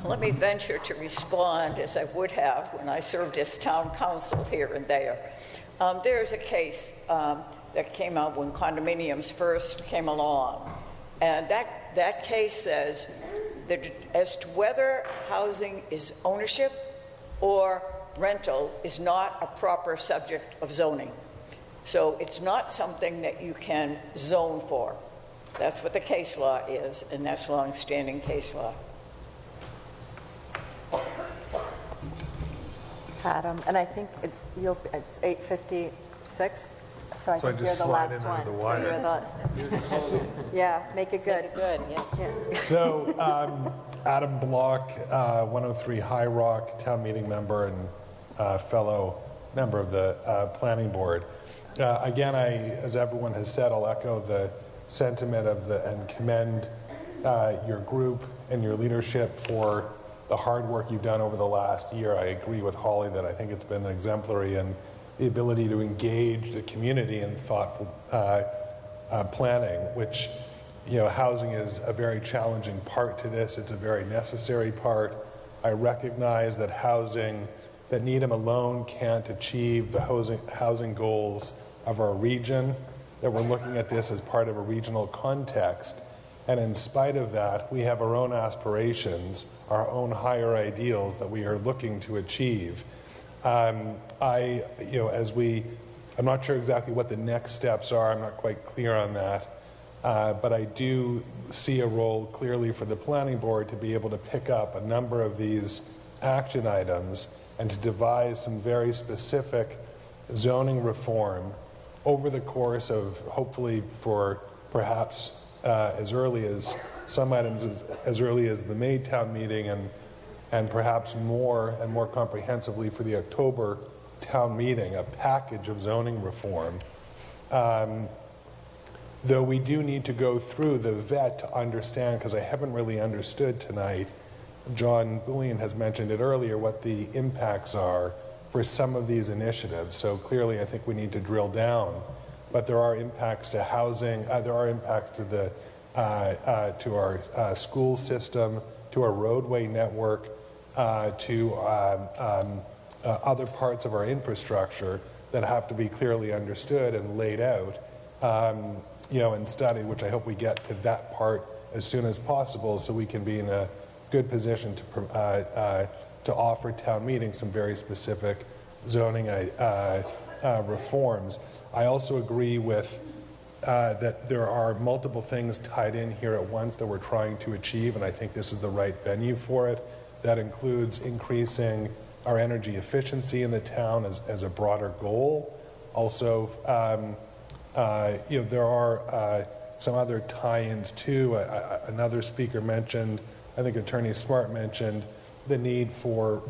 let me venture to respond as I would have when I served as town council here and there. There's a case that came out when condominiums first came along, and that case says that as to whether housing is ownership or rental is not a proper subject of zoning. So it's not something that you can zone for. That's what the case law is, and that's long-standing case law. Adam, and I think it's 8:56, so I think you're the last one. So you're the, yeah, make it good. Good, yeah. So, Adam Block, 103 High Rock, town meeting member and fellow member of the planning board. Again, as everyone has said, I'll echo the sentiment and commend your group and your leadership for the hard work you've done over the last year. I agree with Holly that I think it's been exemplary in the ability to engage the community in thoughtful planning, which, housing is a very challenging part to this. It's a very necessary part. I recognize that that Needham alone can't achieve the housing goals of our region, that we're looking at this as part of a regional context. And in spite of that, we have our own aspirations, our own higher ideals that we are looking to achieve. I'm not sure exactly what the next steps are. I'm not quite clear on that. But I do see a role clearly for the planning board to be able to pick up a number of these action items and to devise some very specific zoning reform over the course of, hopefully for perhaps as early as some items as early as the May town meeting, and perhaps more and more comprehensively for the October town meeting, a package of zoning reform. Though we do need to go through the vet to understand, because I haven't really understood tonight, John Bullion has mentioned it earlier, what the impacts are for some of these initiatives. So clearly I think we need to drill down. But there are impacts to housing, there are impacts to our school system, to our roadway network, to other parts of our infrastructure that have to be clearly understood and laid out, and studied, which I hope we get to that part as soon as possible so we can be in a good position to offer town meetings some very specific zoning reforms. I also agree with that there are multiple things tied in here at once that we're trying to achieve, and I think this is the right venue for it. That includes increasing our energy efficiency in the town as a broader goal. Also, there are some other tie-ins too. Another speaker mentioned, I think Attorney Smart mentioned, the need for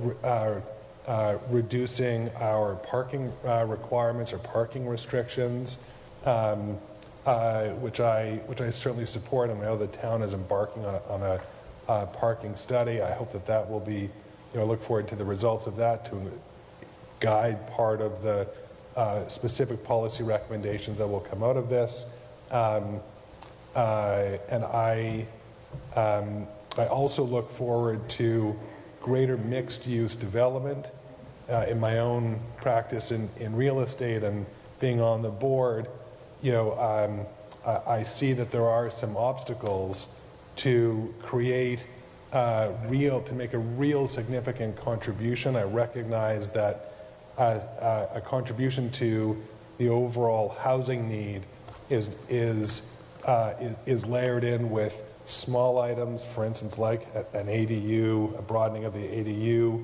reducing our parking requirements or parking restrictions, which I certainly support, and I know the town is embarking on a parking study. I hope that will be, look forward to the results of that to guide part of the specific policy recommendations that will come out of this. And I also look forward to greater mixed-use development. In my own practice in real estate and being on the board, I see that there are some obstacles to create to make a real significant contribution. I recognize that a contribution to the overall housing need is layered in with small items, for instance, like an ADU, a broadening of the ADU,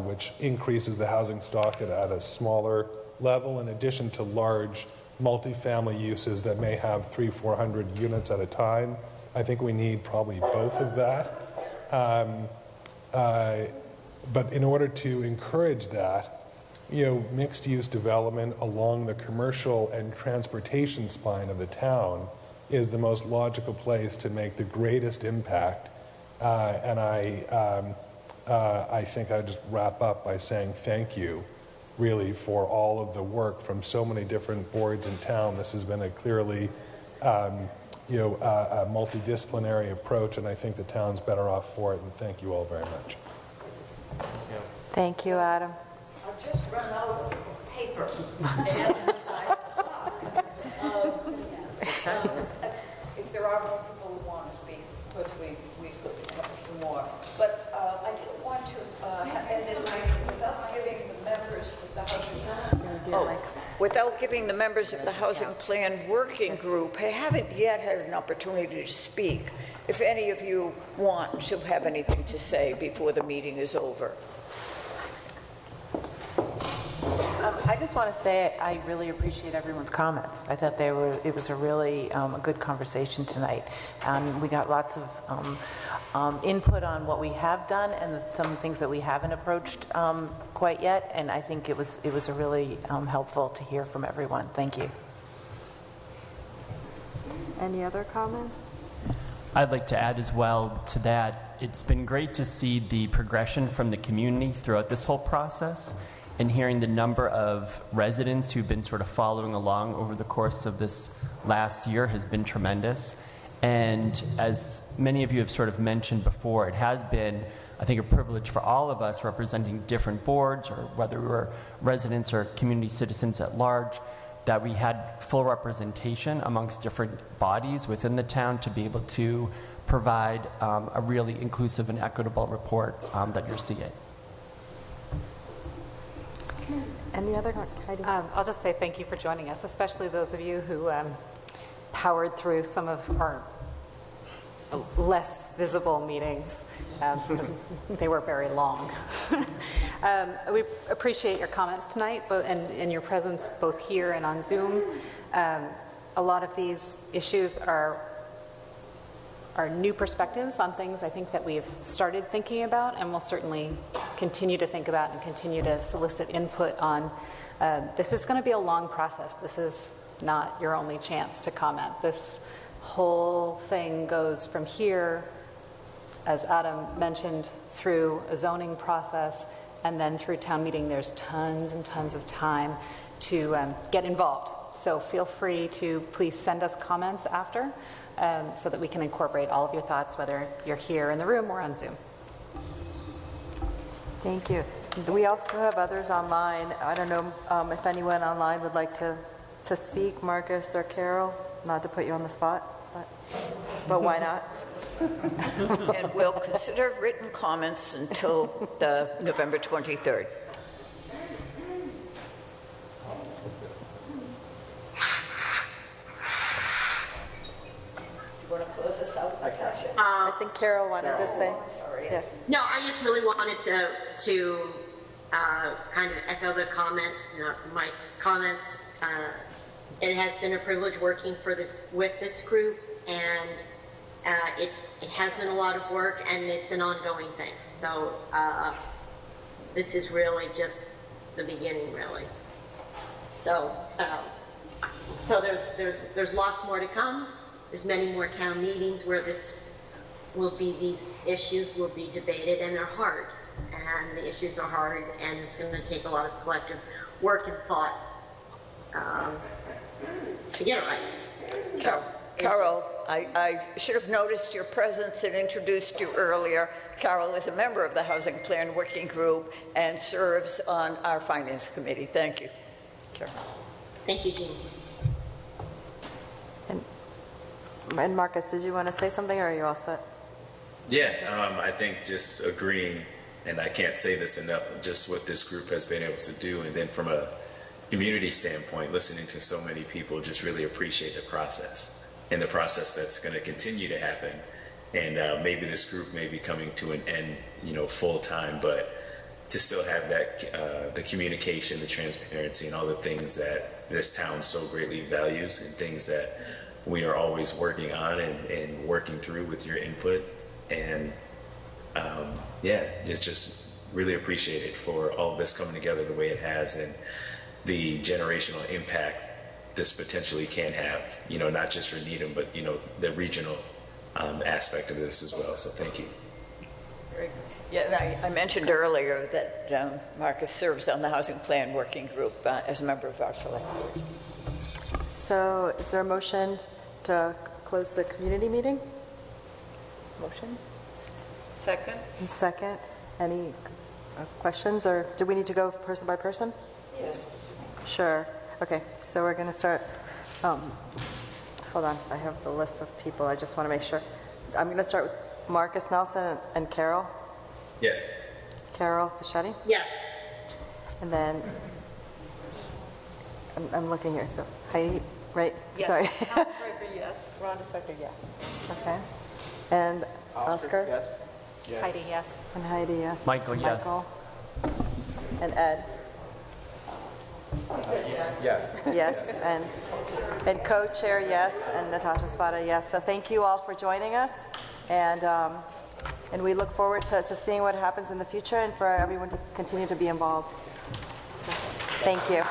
which increases the housing stock at a smaller level, in addition to large multifamily uses that may have 300-400 units at a time. I think we need probably both of that. But in order to encourage that, mixed-use development along the commercial and transportation spine of the town is the most logical place to make the greatest impact. And I think I just wrap up by saying thank you, really, for all of the work from so many different boards in town. This has been a clearly, a multidisciplinary approach, and I think the town's better off for it. And thank you all very much. Thank you, Adam. I've just run out of paper. If there are more people who want to speak, of course we could have a few more. But I didn't want to end this meeting without giving the members of the Housing Plan Working Group, I haven't yet had an opportunity to speak. If any of you want to have anything to say before the meeting is over. I just want to say I really appreciate everyone's comments. I thought it was a really a good conversation tonight. We got lots of input on what we have done and some things that we haven't approached quite yet. And I think it was a really helpful to hear from everyone. Thank you. Any other comments? I'd like to add as well to that, it's been great to see the progression from the community throughout this whole process, and hearing the number of residents who've been sort of following along over the course of this last year has been tremendous. And as many of you have sort of mentioned before, it has been, I think, a privilege for all of us representing different boards, or whether we were residents or community citizens at large, that we had full representation amongst different bodies within the town to be able to provide a really inclusive and equitable report that you're seeing. Any other? I'll just say thank you for joining us, especially those of you who powered through some of our less visible meetings because they were very long. We appreciate your comments tonight and your presence both here and on Zoom. A lot of these issues are new perspectives on things I think that we've started thinking about and will certainly continue to think about and continue to solicit input on. This is going to be a long process. This is not your only chance to comment. This whole thing goes from here, as Adam mentioned, through a zoning process and then through town meeting. There's tons and tons of time to get involved. So feel free to please send us comments after so that we can incorporate all of your thoughts, whether you're here in the room or on Zoom. Thank you. We also have others online. I don't know if anyone online would like to speak, Marcus or Carol, not to put you on the spot, but why not? And we'll consider written comments until the November 23rd. Want to close us out, Natasha? I think Carol wanted to say. Sorry. Yes. No, I just really wanted to kind of echo the comment, Mike's comments. It has been a privilege working with this group, and it has been a lot of work, and it's an ongoing thing. So this is really just the beginning, really. So there's lots more to come. There's many more town meetings where these issues will be debated, and they're hard. And the issues are hard, and it's going to take a lot of collective work and thought to get it right. So, Carol, I should have noticed your presence and introduced you earlier. Carol is a member of the Housing Plan Working Group and serves on our Finance Committee. Thank you, Carol. Thank you, Jean. And Marcus, did you want to say something, or are you all set? Yeah, I think just agreeing, and I can't say this enough, just what this group has been able to do, and then from a community standpoint, listening to so many people, just really appreciate the process and the process that's going to continue to happen. And maybe this group may be coming to an end, full time, but to still have that, the communication, the transparency, and all the things that this town so greatly values, and things that we are always working on and working through with your input. And just really appreciate it for all of this coming together the way it has, and the generational impact this potentially can have, not just for Needham, but, the regional aspect of this as well. So thank you. Yeah, and I mentioned earlier that Marcus serves on the Housing Plan Working Group as a member of our select board. So is there a motion to close the community meeting? Motion? Second? Second. Any questions, or do we need to go person by person? Yes. Sure. Okay, so we're going to start, hold on, I have the list of people, I just want to make sure. I'm going to start with Marcus Nelson and Carol. Yes. Carol Fischetti? Yes. And then, I'm looking here, so Heidi, right? Yes. Sorry. Ron Striker, yes. Ron Striker, yes. Okay. And Oscar? Yes. Heidi, yes. And Heidi, yes. Michael, yes. Michael. And Ed? Yes. Yes. And co-chair, yes. And Natasha Spada, yes. So thank you all for joining us. And we look forward to seeing what happens in the future and for everyone to continue to be involved. Thank you.